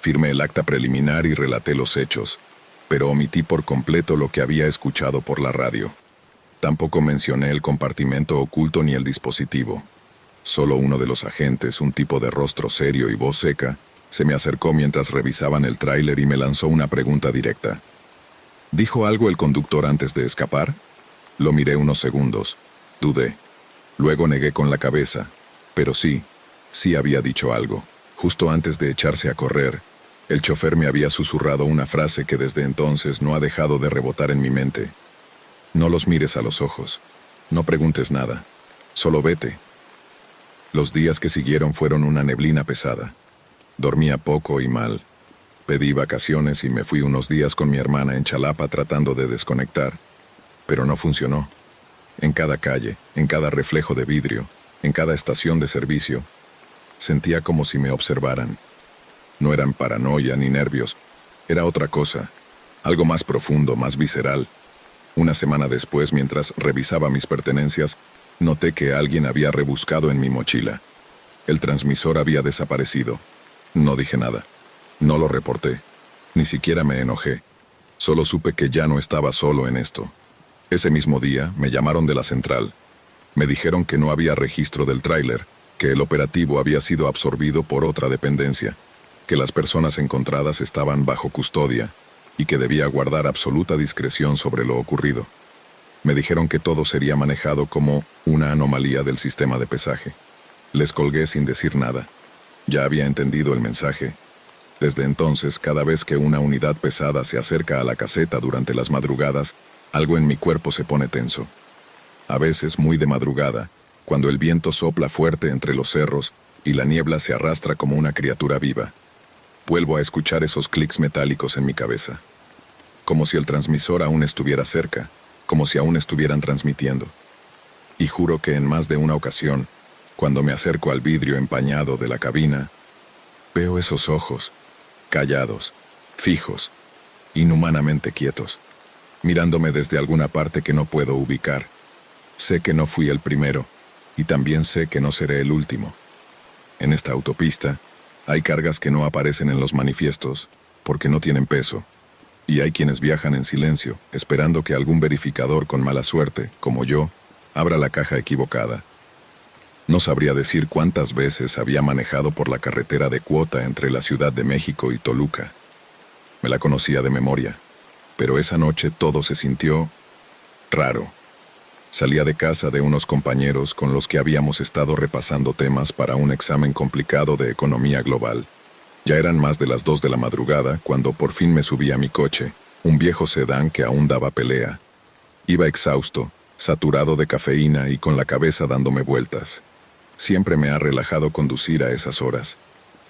firmé el acta preliminar y relaté los hechos, pero omití por completo lo que había escuchado por la radio. Tampoco mencioné el compartimento oculto ni el dispositivo. Solo uno de los agentes, un tipo de rostro serio y voz seca, se me acercó mientras revisaban el tráiler y me lanzó una pregunta directa. ¿Dijo algo el conductor antes de escapar? Lo miré unos segundos. Dudé. Luego negué con la cabeza. Pero sí había dicho algo. Justo antes de echarse a correr, el chofer me había susurrado una frase que desde entonces no ha dejado de rebotar en mi mente. No los mires a los ojos. No preguntes nada. Solo vete. Los días que siguieron fueron una neblina pesada. Dormía poco y mal. Pedí vacaciones y me fui unos días con mi hermana en Chalapa tratando de desconectar. Pero no funcionó. En cada calle, en cada reflejo de vidrio, en cada estación de servicio, sentía como si me observaran. No eran paranoia ni nervios. Era otra cosa. Algo más profundo, más visceral. Una semana después, mientras revisaba mis pertenencias, noté que alguien había rebuscado en mi mochila. El transmisor había desaparecido. No dije nada. No lo reporté. Ni siquiera me enojé. Solo supe que ya no estaba solo en esto. Ese mismo día me llamaron de la central. Me dijeron que no había registro del tráiler, que el operativo había sido absorbido por otra dependencia, que las personas encontradas estaban bajo custodia y que debía guardar absoluta discreción sobre lo ocurrido. Me dijeron que todo sería manejado como una anomalía del sistema de pesaje. Les colgué sin decir nada. Ya había entendido el mensaje. Desde entonces, cada vez que una unidad pesada se acerca a la caseta durante las madrugadas, algo en mi cuerpo se pone tenso. A veces, muy de madrugada, cuando el viento sopla fuerte entre los cerros y la niebla se arrastra como una criatura viva, vuelvo a escuchar esos clics metálicos en mi cabeza. Como si el transmisor aún estuviera cerca, como si aún estuvieran transmitiendo. Y juro que en más de una ocasión, cuando me acerco al vidrio empañado de la cabina, veo esos ojos, callados, fijos, inhumanamente quietos, mirándome desde alguna parte que no puedo ubicar. Sé que no fui el primero, y también sé que no seré el último. En esta autopista, hay cargas que no aparecen en los manifiestos, porque no tienen peso, y hay quienes viajan en silencio, esperando que algún verificador con mala suerte, como yo, abra la caja equivocada. No sabría decir cuántas veces había manejado por la carretera de cuota entre la Ciudad de México y Toluca. Me la conocía de memoria. Pero esa noche todo se sintió raro. Salía de casa de unos compañeros con los que habíamos estado repasando temas para un examen complicado de economía global. Ya eran más de las 2 de la madrugada cuando por fin me subí a mi coche, Un viejo sedán que aún daba pelea. Iba exhausto, saturado de cafeína y con la cabeza dándome vueltas. Siempre me ha relajado conducir a esas horas.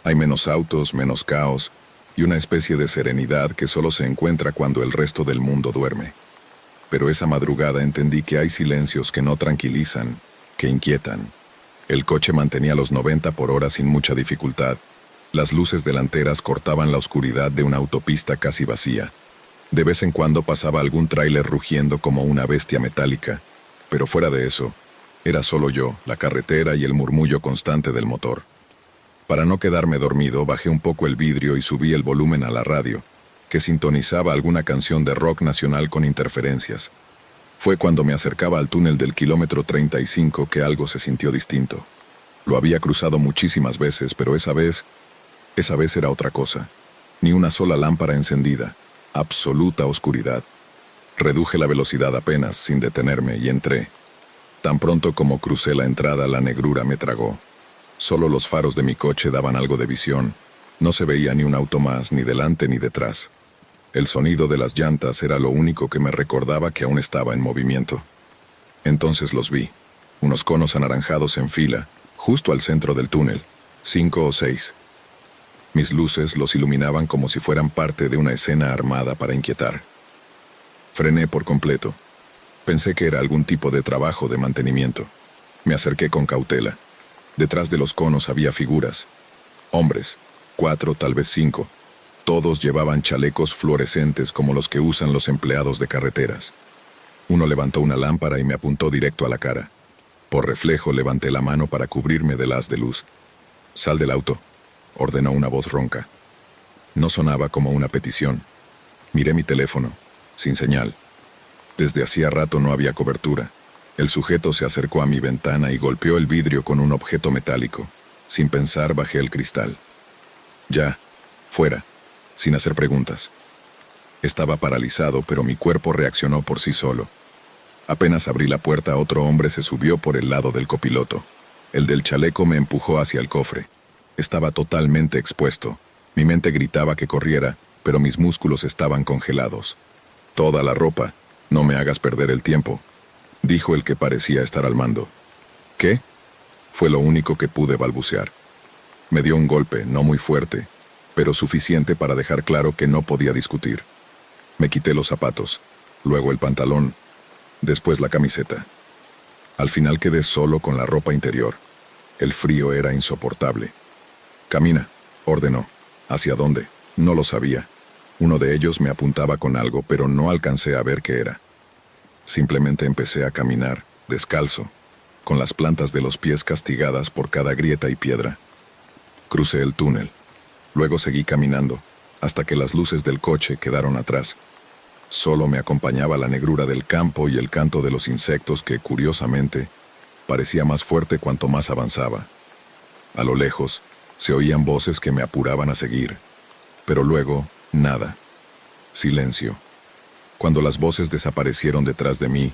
Hay menos autos, menos caos y una especie de serenidad que solo se encuentra cuando el resto del mundo duerme. Pero esa madrugada entendí que hay silencios que no tranquilizan, que inquietan. El coche mantenía los 90 por hora sin mucha dificultad. Las luces delanteras cortaban la oscuridad de una autopista casi vacía. De vez en cuando pasaba algún tráiler rugiendo como una bestia metálica, pero fuera de eso, era solo yo, la carretera y el murmullo constante del motor. Para no quedarme dormido, bajé un poco el vidrio y subí el volumen a la radio, que sintonizaba alguna canción de rock nacional con interferencias. Fue cuando me acercaba al túnel del kilómetro 35 que algo se sintió distinto. Lo había cruzado muchísimas veces, pero esa vez era otra cosa. Ni una sola lámpara encendida. Absoluta oscuridad. Reduje la velocidad apenas, sin detenerme, y entré. Tan pronto como crucé la entrada, la negrura me tragó. Solo los faros de mi coche daban algo de visión. No se veía ni un auto más, ni delante ni detrás. El sonido de las llantas era lo único que me recordaba que aún estaba en movimiento. Entonces los vi. Unos conos anaranjados en fila, justo al centro del túnel. 5 o 6. Mis luces los iluminaban como si fueran parte de una escena armada para inquietar. Frené por completo. Pensé que era algún tipo de trabajo de mantenimiento. Me acerqué con cautela. Detrás de los conos había figuras. Hombres, 4, tal vez 5. Todos llevaban chalecos fluorescentes como los que usan los empleados de carreteras. Uno levantó una lámpara y me apuntó directo a la cara. Por reflejo levanté la mano para cubrirme del haz de luz. «Sal del auto», ordenó una voz ronca. No sonaba como una petición. Miré mi teléfono, sin señal. Desde hacía rato no había cobertura. El sujeto se acercó a mi ventana y golpeó el vidrio con un objeto metálico. Sin pensar, bajé el cristal. Ya, fuera, sin hacer preguntas. Estaba paralizado, pero mi cuerpo reaccionó por sí solo. Apenas abrí la puerta, otro hombre se subió por el lado del copiloto. El del chaleco me empujó hacia el cofre. Estaba totalmente expuesto. Mi mente gritaba que corriera, pero mis músculos estaban congelados. «Toda la ropa. No me hagas perder el tiempo», dijo el que parecía estar al mando. «¿Qué?», fue lo único que pude balbucear. Me dio un golpe, no muy fuerte, pero suficiente para dejar claro que no podía discutir. Me quité los zapatos, luego el pantalón, después la camiseta. Al final quedé solo con la ropa interior. El frío era insoportable. «Camina», ordenó. ¿Hacia dónde? No lo sabía. Uno de ellos me apuntaba con algo, pero no alcancé a ver qué era. Simplemente empecé a caminar, descalzo, con las plantas de los pies castigadas por cada grieta y piedra. Crucé el túnel. Luego seguí caminando, hasta que las luces del coche quedaron atrás. Solo me acompañaba la negrura del campo y el canto de los insectos que, curiosamente, parecía más fuerte cuanto más avanzaba. A lo lejos, se oían voces que me apuraban a seguir. Pero luego, nada. Silencio. Cuando las voces desaparecieron detrás de mí,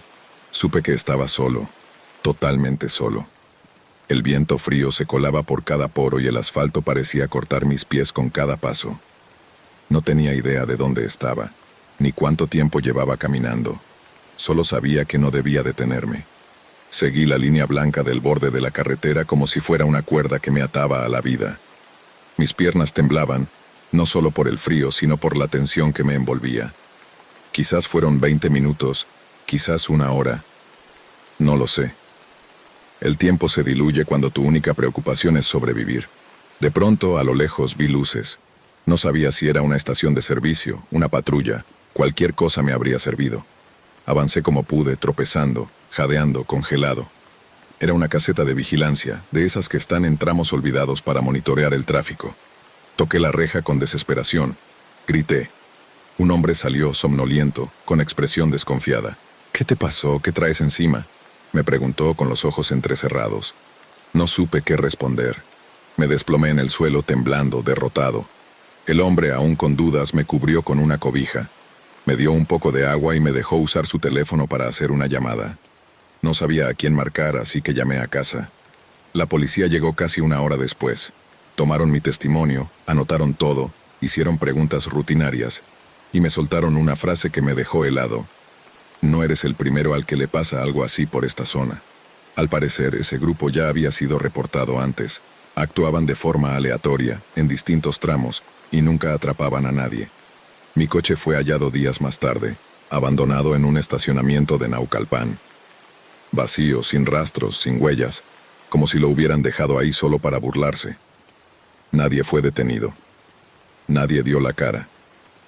supe que estaba solo, totalmente solo. El viento frío se colaba por cada poro y el asfalto parecía cortar mis pies con cada paso. No tenía idea de dónde estaba, ni cuánto tiempo llevaba caminando. Solo sabía que no debía detenerme. Seguí la línea blanca del borde de la carretera como si fuera una cuerda que me ataba a la vida. Mis piernas temblaban, no solo por el frío, sino por la tensión que me envolvía. Quizás fueron 20 minutos, quizás una hora. No lo sé. El tiempo se diluye cuando tu única preocupación es sobrevivir. De pronto, a lo lejos, vi luces. No sabía si era una estación de servicio, una patrulla, cualquier cosa me habría servido. Avancé como pude, tropezando, jadeando, congelado. Era una caseta de vigilancia, de esas que están en tramos olvidados para monitorear el tráfico. Toqué la reja con desesperación. Grité. Un hombre salió somnoliento, con expresión desconfiada. «¿Qué te pasó? ¿Qué traes encima?», me preguntó con los ojos entrecerrados. No supe qué responder. Me desplomé en el suelo temblando, derrotado. El hombre, aún con dudas, me cubrió con una cobija. Me dio un poco de agua y me dejó usar su teléfono para hacer una llamada. No sabía a quién marcar, así que llamé a casa. La policía llegó casi una hora después. Tomaron mi testimonio, anotaron todo, hicieron preguntas rutinarias. y me soltaron una frase que me dejó helado. No eres el primero al que le pasa algo así por esta zona. Al parecer, ese grupo ya había sido reportado antes. Actuaban de forma aleatoria, en distintos tramos, y nunca atrapaban a nadie. Mi coche fue hallado días más tarde, abandonado en un estacionamiento de Naucalpan. Vacío, sin rastros, sin huellas, como si lo hubieran dejado ahí solo para burlarse. Nadie fue detenido. Nadie dio la cara.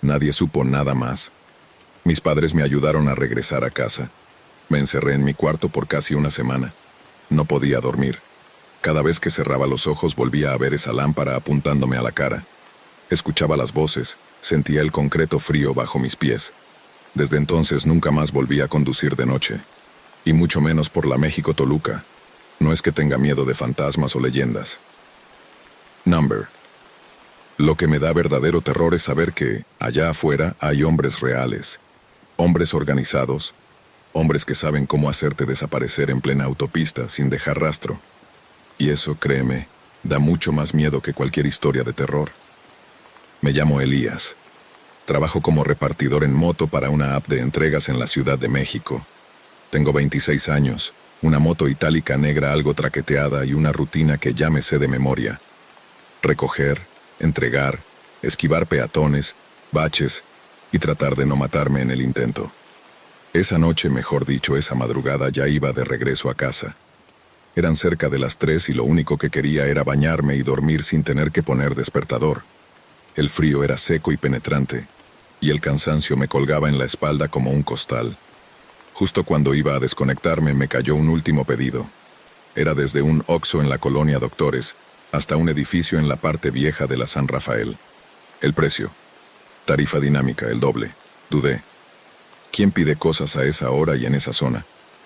Nadie supo nada más. Mis padres me ayudaron a regresar a casa. Me encerré en mi cuarto por casi una semana. No podía dormir. Cada vez que cerraba los ojos volvía a ver esa lámpara apuntándome a la cara. Escuchaba las voces, sentía el concreto frío bajo mis pies. Desde entonces nunca más volví a conducir de noche. Y mucho menos por la México-Toluca. No es que tenga miedo de fantasmas o leyendas. Number. Lo que me da verdadero terror es saber que, allá afuera, hay hombres reales. Hombres organizados. Hombres que saben cómo hacerte desaparecer en plena autopista sin dejar rastro. Y eso, créeme, da mucho más miedo que cualquier historia de terror. Me llamo Elías. Trabajo como repartidor en moto para una app de entregas en la Ciudad de México. Tengo 26 años, una moto itálica negra algo traqueteada y una rutina que ya me sé de memoria. Recoger, entregar, esquivar peatones, baches y tratar de no matarme en el intento. Esa noche, mejor dicho, esa madrugada ya iba de regreso a casa. Eran cerca de las 3 y lo único que quería era bañarme y dormir sin tener que poner despertador. El frío era seco y penetrante, y el cansancio me colgaba en la espalda como un costal. Justo cuando iba a desconectarme me cayó un último pedido. Era desde un Oxxo en la colonia Doctores hasta un edificio en la parte vieja de la San Rafael. El precio. Tarifa dinámica, el doble. Dudé. ¿Quién pide cosas a esa hora y en esa zona?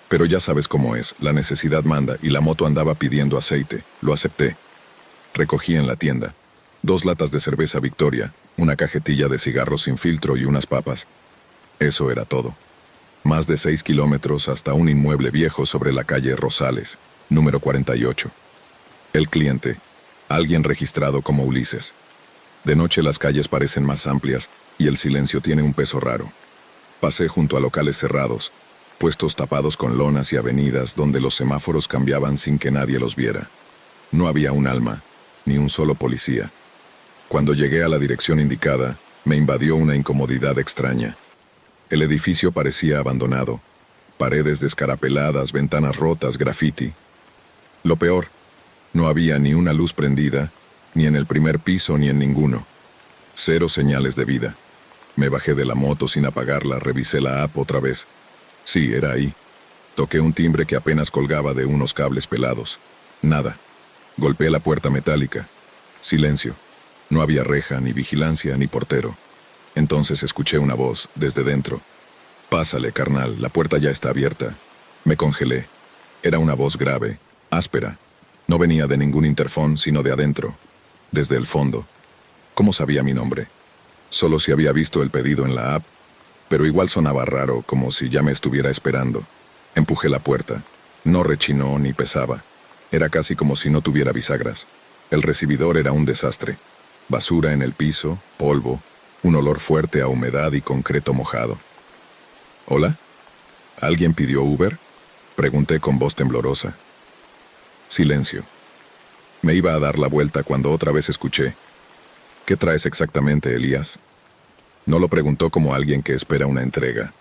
Pero ya sabes cómo es, la necesidad manda y la moto andaba pidiendo aceite. Lo acepté. Recogí en la tienda 2 latas de cerveza Victoria, una cajetilla de cigarros sin filtro y unas papas. Eso era todo. Más de 6 kilómetros hasta un inmueble viejo sobre la calle Rosales, número 48. El cliente, alguien registrado como Ulises. De noche las calles parecen más amplias y el silencio tiene un peso raro. Pasé junto a locales cerrados, puestos tapados con lonas y avenidas donde los semáforos cambiaban sin que nadie los viera. No había un alma, ni un solo policía. Cuando llegué a la dirección indicada, me invadió una incomodidad extraña. El edificio parecía abandonado. Paredes descarapeladas, ventanas rotas, graffiti. Lo peor, no había ni una luz prendida, ni en el primer piso ni en ninguno. 0 señales de vida. Me bajé de la moto sin apagarla, revisé la app otra vez. Sí, era ahí. Toqué un timbre que apenas colgaba de unos cables pelados. Nada. Golpeé la puerta metálica. Silencio. No había reja, ni vigilancia, ni portero. Entonces escuché una voz, desde dentro. «Pásale, carnal, la puerta ya está abierta». Me congelé. Era una voz grave, áspera. No venía de ningún interfón, sino de adentro. Desde el fondo. ¿Cómo sabía mi nombre? Solo si había visto el pedido en la app, pero igual sonaba raro, como si ya me estuviera esperando. Empujé la puerta. No rechinó ni pesaba. Era casi como si no tuviera bisagras. El recibidor era un desastre. Basura en el piso, polvo, un olor fuerte a humedad y concreto mojado. ¿Hola? ¿Alguien pidió Uber? Pregunté con voz temblorosa. Silencio. Me iba a dar la vuelta cuando otra vez escuché. ¿Qué traes exactamente, Elías? No lo preguntó como alguien que espera una entrega.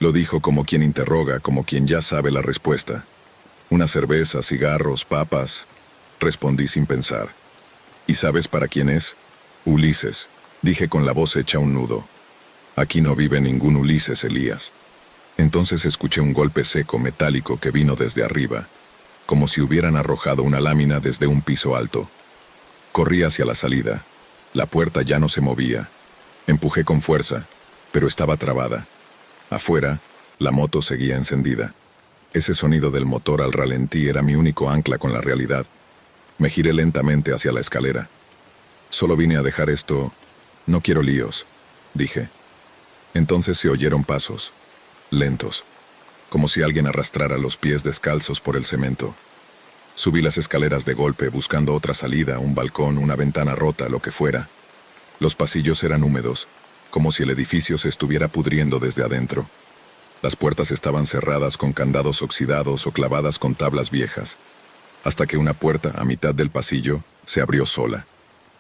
Lo dijo como quien interroga, como quien ya sabe la respuesta. Una cerveza, cigarros, papas. Respondí sin pensar. ¿Y sabes para quién es? Ulises, dije con la voz hecha un nudo. Aquí no vive ningún Ulises, Elías. Entonces escuché un golpe seco metálico que vino desde arriba, como si hubieran arrojado una lámina desde un piso alto. Corrí hacia la salida. La puerta ya no se movía. Empujé con fuerza, pero estaba trabada. Afuera, la moto seguía encendida. Ese sonido del motor al ralentí era mi único ancla con la realidad. Me giré lentamente hacia la escalera. Solo vine a dejar esto. No quiero líos, dije. Entonces se oyeron pasos, lentos, como si alguien arrastrara los pies descalzos por el cemento. Subí las escaleras de golpe buscando otra salida, un balcón, una ventana rota, lo que fuera. Los pasillos eran húmedos, como si el edificio se estuviera pudriendo desde adentro. Las puertas estaban cerradas con candados oxidados o clavadas con tablas viejas, hasta que una puerta a mitad del pasillo se abrió sola.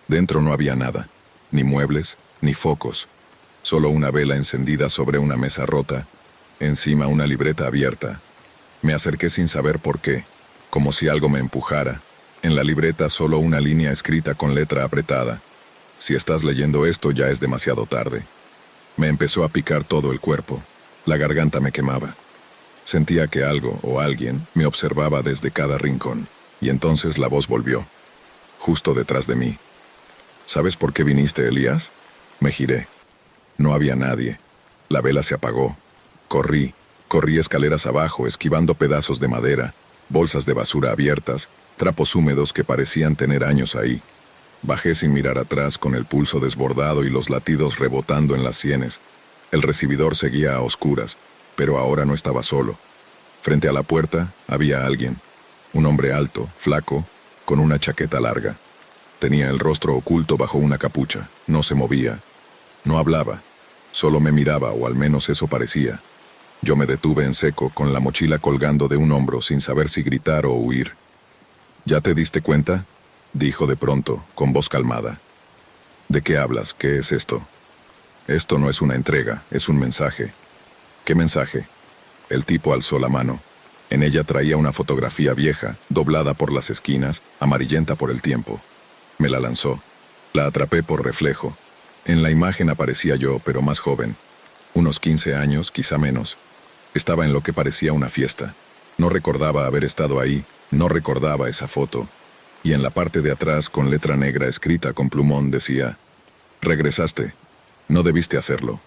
Dentro no había nada, ni muebles, ni focos, solo una vela encendida sobre una mesa rota, encima una libreta abierta. Me acerqué sin saber por qué, como si algo me empujara. En la libreta solo una línea escrita con letra apretada. Si estás leyendo esto ya es demasiado tarde. Me empezó a picar todo el cuerpo. La garganta me quemaba. Sentía que algo o alguien me observaba desde cada rincón, y entonces la voz volvió, justo detrás de mí. ¿Sabes por qué viniste, Elías? Me giré. No había nadie. La vela se apagó. Corrí escaleras abajo, esquivando pedazos de madera, bolsas de basura abiertas, trapos húmedos que parecían tener años ahí. Bajé sin mirar atrás, con el pulso desbordado y los latidos rebotando en las sienes. El recibidor seguía a oscuras, pero ahora no estaba solo. Frente a la puerta había alguien, un hombre alto, flaco, con una chaqueta larga. Tenía el rostro oculto bajo una capucha, no se movía, no hablaba, solo me miraba, o al menos eso parecía. Yo me detuve en seco, con la mochila colgando de un hombro, sin saber si gritar o huir. ¿Ya te diste cuenta?, dijo de pronto, con voz calmada. ¿De qué hablas? ¿Qué es esto? Esto no es una entrega, es un mensaje. ¿Qué mensaje? El tipo alzó la mano. En ella traía una fotografía vieja, doblada por las esquinas, amarillenta por el tiempo. Me la lanzó. La atrapé por reflejo. En la imagen aparecía yo, pero más joven. Unos 15 años, quizá menos. Estaba en lo que parecía una fiesta. No recordaba haber estado ahí, no recordaba esa foto. Y en la parte de atrás, con letra negra escrita con plumón, decía: «Regresaste. No debiste hacerlo».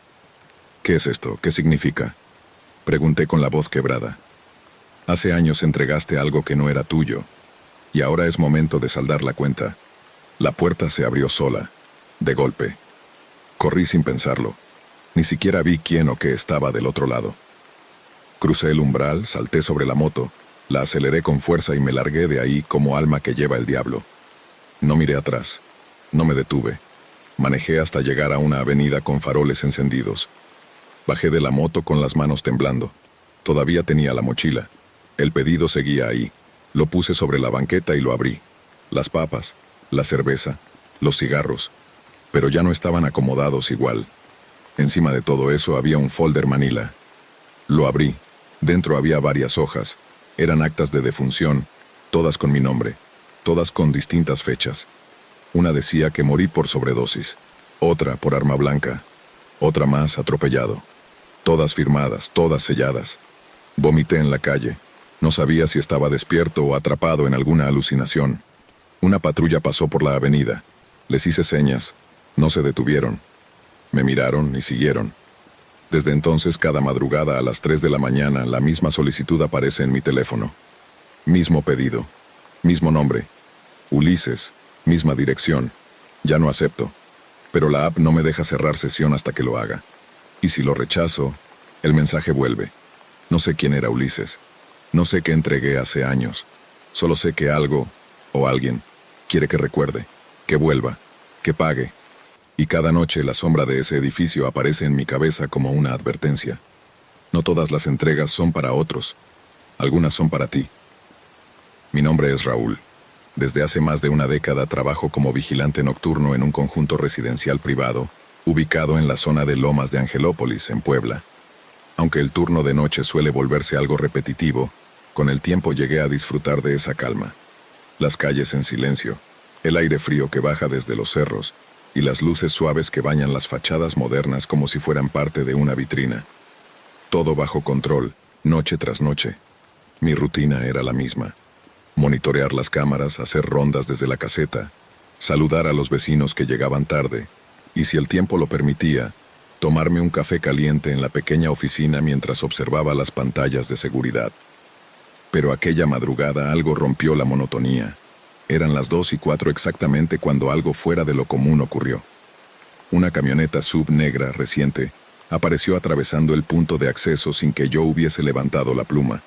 «¿Qué es esto? ¿Qué significa?», pregunté con la voz quebrada. «Hace años entregaste algo que no era tuyo, y ahora es momento de saldar la cuenta». La puerta se abrió sola, de golpe. Corrí sin pensarlo. Ni siquiera vi quién o qué estaba del otro lado. Crucé el umbral, salté sobre la moto, la aceleré con fuerza y me largué de ahí como alma que lleva el diablo. No miré atrás. No me detuve. Manejé hasta llegar a una avenida con faroles encendidos. Bajé de la moto con las manos temblando. Todavía tenía la mochila. El pedido seguía ahí. Lo puse sobre la banqueta y lo abrí. Las papas, la cerveza, los cigarros. Pero ya no estaban acomodados igual. Encima de todo eso había un folder manila. Lo abrí. Dentro había varias hojas. Eran actas de defunción, todas con mi nombre, todas con distintas fechas. Una decía que morí por sobredosis, otra por arma blanca, otra más atropellado. Todas firmadas, todas selladas. Vomité en la calle. No sabía si estaba despierto o atrapado en alguna alucinación. Una patrulla pasó por la avenida. Les hice señas. No se detuvieron. Me miraron y siguieron. Desde entonces, cada madrugada a las 3 de la mañana, la misma solicitud aparece en mi teléfono. Mismo pedido. Mismo nombre. Ulises. Misma dirección. Ya no acepto. Pero la app no me deja cerrar sesión hasta que lo haga. Y si lo rechazo, el mensaje vuelve. No sé quién era Ulises. No sé qué entregué hace años. Solo sé que algo, o alguien, quiere que recuerde, que vuelva, que pague. Y cada noche la sombra de ese edificio aparece en mi cabeza como una advertencia. No todas las entregas son para otros. Algunas son para ti. Mi nombre es Raúl. Desde hace más de una década trabajo como vigilante nocturno en un conjunto residencial privado, ubicado en la zona de Lomas de Angelópolis, en Puebla. Aunque el turno de noche suele volverse algo repetitivo, con el tiempo llegué a disfrutar de esa calma. Las calles en silencio, el aire frío que baja desde los cerros, y las luces suaves que bañan las fachadas modernas como si fueran parte de una vitrina. Todo bajo control, noche tras noche. Mi rutina era la misma. Monitorear las cámaras, hacer rondas desde la caseta, saludar a los vecinos que llegaban tarde, y si el tiempo lo permitía, tomarme un café caliente en la pequeña oficina mientras observaba las pantallas de seguridad. Pero aquella madrugada algo rompió la monotonía. Eran las 2:04 exactamente cuando algo fuera de lo común ocurrió. Una camioneta SUV negra reciente apareció atravesando el punto de acceso sin que yo hubiese levantado la pluma.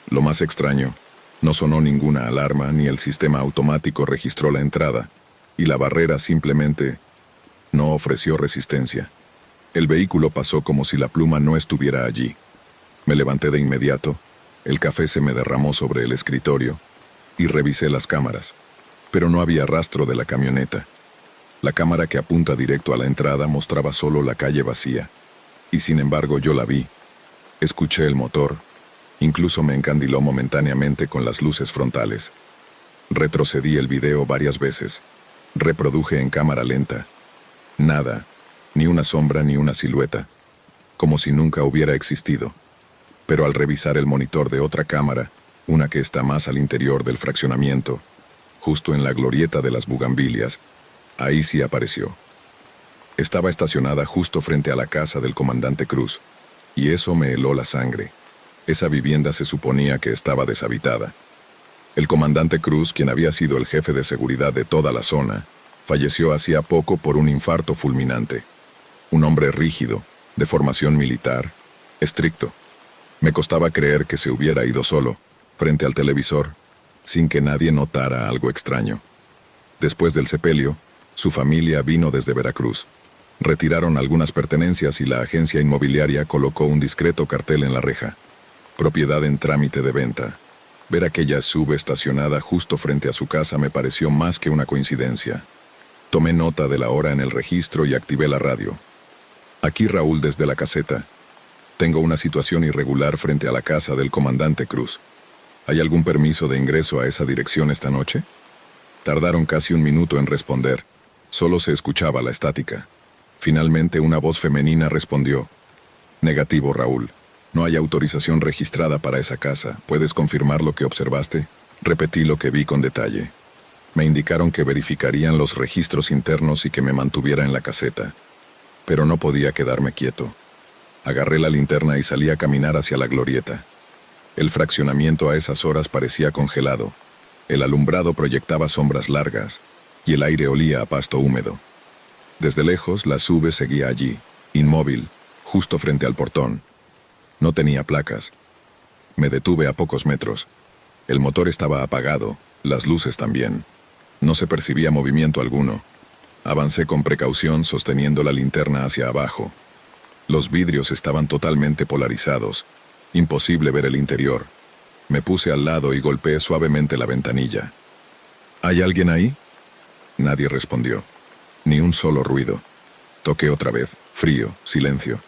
Lo más extraño, no sonó ninguna alarma ni el sistema automático registró la entrada, y la barrera simplemente no ofreció resistencia. El vehículo pasó como si la pluma no estuviera allí. Me levanté de inmediato, el café se me derramó sobre el escritorio y revisé las cámaras, pero no había rastro de la camioneta. La cámara que apunta directo a la entrada mostraba solo la calle vacía, y sin embargo yo la vi. Escuché el motor, incluso me encandiló momentáneamente con las luces frontales. Retrocedí el video varias veces, reproduje en cámara lenta. Nada, ni una sombra ni una silueta, como si nunca hubiera existido. Pero al revisar el monitor de otra cámara, una que está más al interior del fraccionamiento, justo en la glorieta de las bugambilias, ahí sí apareció. Estaba estacionada justo frente a la casa del comandante Cruz, y eso me heló la sangre. Esa vivienda se suponía que estaba deshabitada. El comandante Cruz, quien había sido el jefe de seguridad de toda la zona, falleció hacía poco por un infarto fulminante. Un hombre rígido, de formación militar, estricto. Me costaba creer que se hubiera ido solo, frente al televisor, sin que nadie notara algo extraño. Después del sepelio, su familia vino desde Veracruz. Retiraron algunas pertenencias y la agencia inmobiliaria colocó un discreto cartel en la reja. Propiedad en trámite de venta. Ver aquella SUV estacionada justo frente a su casa me pareció más que una coincidencia. Tomé nota de la hora en el registro y activé la radio. Aquí Raúl desde la caseta. Tengo una situación irregular frente a la casa del comandante Cruz. ¿Hay algún permiso de ingreso a esa dirección esta noche? Tardaron casi un minuto en responder. Solo se escuchaba la estática. Finalmente una voz femenina respondió. Negativo, Raúl. No hay autorización registrada para esa casa. ¿Puedes confirmar lo que observaste? Repetí lo que vi con detalle. Me indicaron que verificarían los registros internos y que me mantuviera en la caseta. Pero no podía quedarme quieto. Agarré la linterna y salí a caminar hacia la glorieta. El fraccionamiento a esas horas parecía congelado. El alumbrado proyectaba sombras largas, y el aire olía a pasto húmedo. Desde lejos, la SUV seguía allí, inmóvil, justo frente al portón. No tenía placas. Me detuve a pocos metros. El motor estaba apagado, las luces también. No se percibía movimiento alguno. Avancé con precaución sosteniendo la linterna hacia abajo. Los vidrios estaban totalmente polarizados. Imposible ver el interior. Me puse al lado y golpeé suavemente la ventanilla. ¿Hay alguien ahí? Nadie respondió. Ni un solo ruido. Toqué otra vez. Frío, silencio.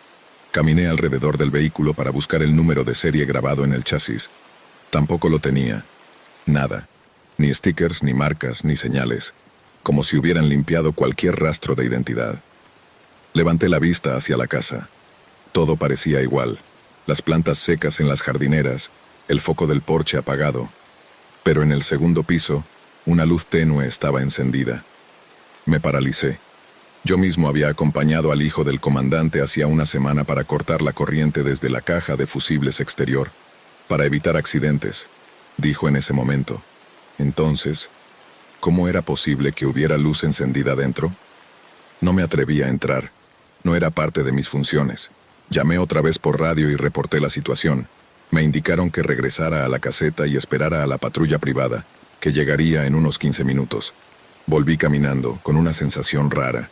Caminé alrededor del vehículo para buscar el número de serie grabado en el chasis. Tampoco lo tenía. Nada. Ni stickers, ni marcas, ni señales. Como si hubieran limpiado cualquier rastro de identidad. Levanté la vista hacia la casa. Todo parecía igual. Las plantas secas en las jardineras, el foco del porche apagado. Pero en el segundo piso, una luz tenue estaba encendida. Me paralicé. Yo mismo había acompañado al hijo del comandante hacía una semana para cortar la corriente desde la caja de fusibles exterior, para evitar accidentes, dijo en ese momento. Entonces, ¿cómo era posible que hubiera luz encendida dentro? No me atreví a entrar. No era parte de mis funciones. Llamé otra vez por radio y reporté la situación. Me indicaron que regresara a la caseta y esperara a la patrulla privada, que llegaría en unos 15 minutos. Volví caminando, con una sensación rara,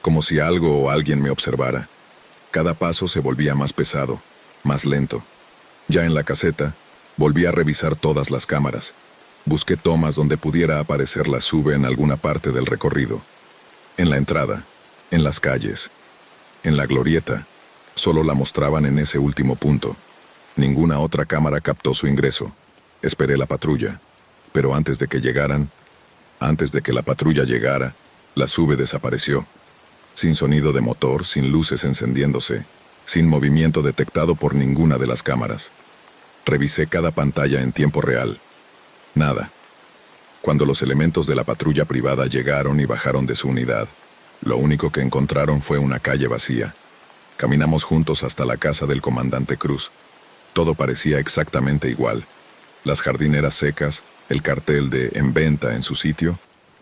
como si algo o alguien me observara. Cada paso se volvía más pesado, más lento. Ya en la caseta, volví a revisar todas las cámaras. Busqué tomas donde pudiera aparecer la SUV en alguna parte del recorrido. En la entrada, en las calles, en la glorieta, solo la mostraban en ese último punto. Ninguna otra cámara captó su ingreso. Esperé la patrulla, pero antes de que la patrulla llegara, la SUV desapareció. Sin sonido de motor, sin luces encendiéndose, sin movimiento detectado por ninguna de las cámaras. Revisé cada pantalla en tiempo real. Nada. Cuando los elementos de la patrulla privada llegaron y bajaron de su unidad, lo único que encontraron fue una calle vacía. Caminamos juntos hasta la casa del comandante Cruz. Todo parecía exactamente igual. Las jardineras secas, el cartel de "en venta" en su sitio,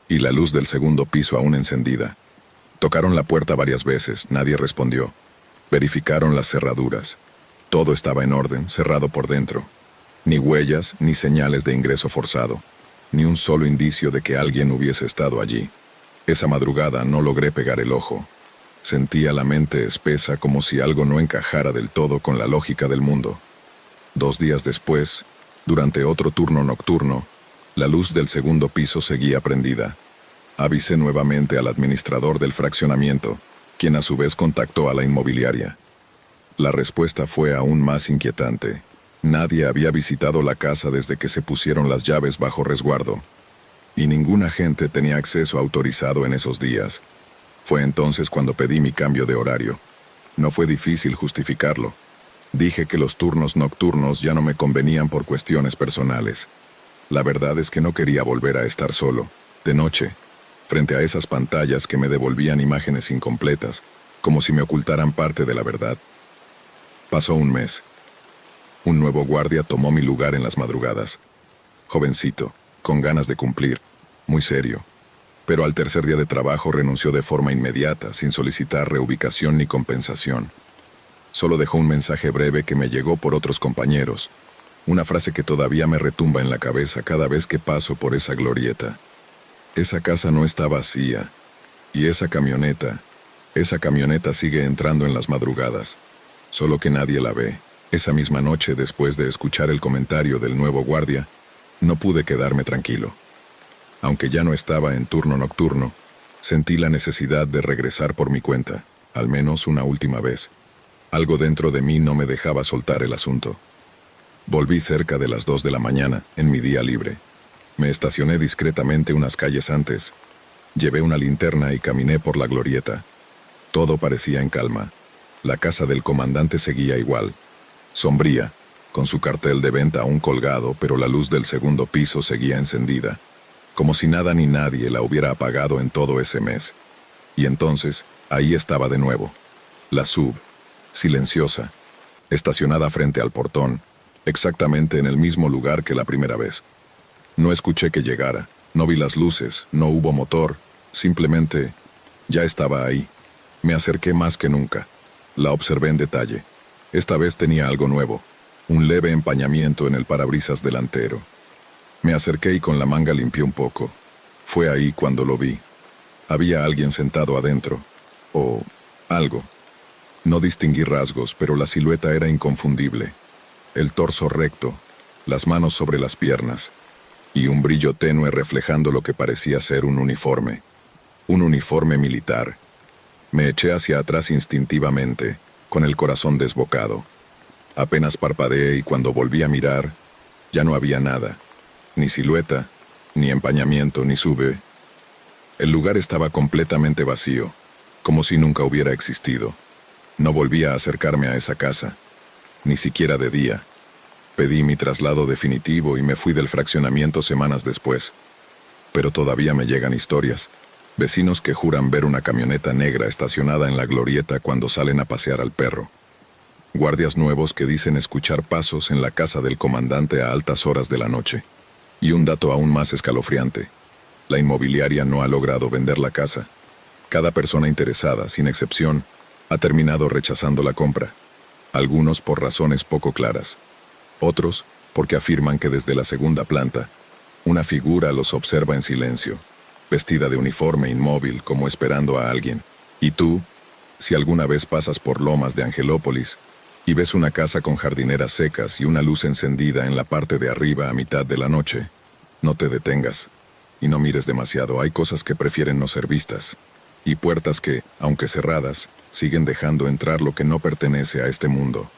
y la luz del segundo piso aún encendida. Tocaron la puerta varias veces, nadie respondió. Verificaron las cerraduras. Todo estaba en orden, cerrado por dentro. Ni huellas, ni señales de ingreso forzado. Ni un solo indicio de que alguien hubiese estado allí. Esa madrugada no logré pegar el ojo. Sentía la mente espesa como si algo no encajara del todo con la lógica del mundo. 2 días después, durante otro turno nocturno, la luz del segundo piso seguía prendida. Avisé nuevamente al administrador del fraccionamiento, quien a su vez contactó a la inmobiliaria. La respuesta fue aún más inquietante. Nadie había visitado la casa desde que se pusieron las llaves bajo resguardo, y ningún agente tenía acceso autorizado en esos días. Fue entonces cuando pedí mi cambio de horario. No fue difícil justificarlo. Dije que los turnos nocturnos ya no me convenían por cuestiones personales. La verdad es que no quería volver a estar solo, de noche, frente a esas pantallas que me devolvían imágenes incompletas, como si me ocultaran parte de la verdad. Pasó un mes. Un nuevo guardia tomó mi lugar en las madrugadas. Jovencito, con ganas de cumplir, muy serio. Pero al tercer día de trabajo renunció de forma inmediata, sin solicitar reubicación ni compensación. Solo dejó un mensaje breve que me llegó por otros compañeros, una frase que todavía me retumba en la cabeza cada vez que paso por esa glorieta. Esa casa no está vacía, y esa camioneta sigue entrando en las madrugadas, solo que nadie la ve. Esa misma noche, después de escuchar el comentario del nuevo guardia, no pude quedarme tranquilo. Aunque ya no estaba en turno nocturno, sentí la necesidad de regresar por mi cuenta, al menos una última vez. Algo dentro de mí no me dejaba soltar el asunto. Volví cerca de las 2 de la mañana, en mi día libre. Me estacioné discretamente unas calles antes. Llevé una linterna y caminé por la glorieta. Todo parecía en calma. La casa del comandante seguía igual, sombría, con su cartel de venta aún colgado, pero la luz del segundo piso seguía encendida, como si nada ni nadie la hubiera apagado en todo ese mes. Y entonces, ahí estaba de nuevo, la SUV, silenciosa, estacionada frente al portón, exactamente en el mismo lugar que la primera vez. No escuché que llegara, no vi las luces, no hubo motor, simplemente, ya estaba ahí. Me acerqué más que nunca. La observé en detalle. Esta vez tenía algo nuevo, un leve empañamiento en el parabrisas delantero. Me acerqué y con la manga limpié un poco. Fue ahí cuando lo vi. Había alguien sentado adentro. O algo. No distinguí rasgos, pero la silueta era inconfundible. El torso recto, las manos sobre las piernas, y un brillo tenue reflejando lo que parecía ser un uniforme. Un uniforme militar. Me eché hacia atrás instintivamente, con el corazón desbocado. Apenas parpadeé y cuando volví a mirar, ya no había nada. Ni silueta, ni empañamiento, ni SUV. El lugar estaba completamente vacío, como si nunca hubiera existido. No volví a acercarme a esa casa, ni siquiera de día. Pedí mi traslado definitivo y me fui del fraccionamiento semanas después. Pero todavía me llegan historias. Vecinos que juran ver una camioneta negra estacionada en la glorieta cuando salen a pasear al perro. Guardias nuevos que dicen escuchar pasos en la casa del comandante a altas horas de la noche. Y un dato aún más escalofriante. La inmobiliaria no ha logrado vender la casa. Cada persona interesada, sin excepción, ha terminado rechazando la compra. Algunos por razones poco claras. Otros porque afirman que desde la segunda planta, una figura los observa en silencio, vestida de uniforme inmóvil como esperando a alguien. Y tú, si alguna vez pasas por Lomas de Angelópolis y ves una casa con jardineras secas y una luz encendida en la parte de arriba a mitad de la noche, no te detengas y no mires demasiado. Hay cosas que prefieren no ser vistas, y puertas que, aunque cerradas, siguen dejando entrar lo que no pertenece a este mundo.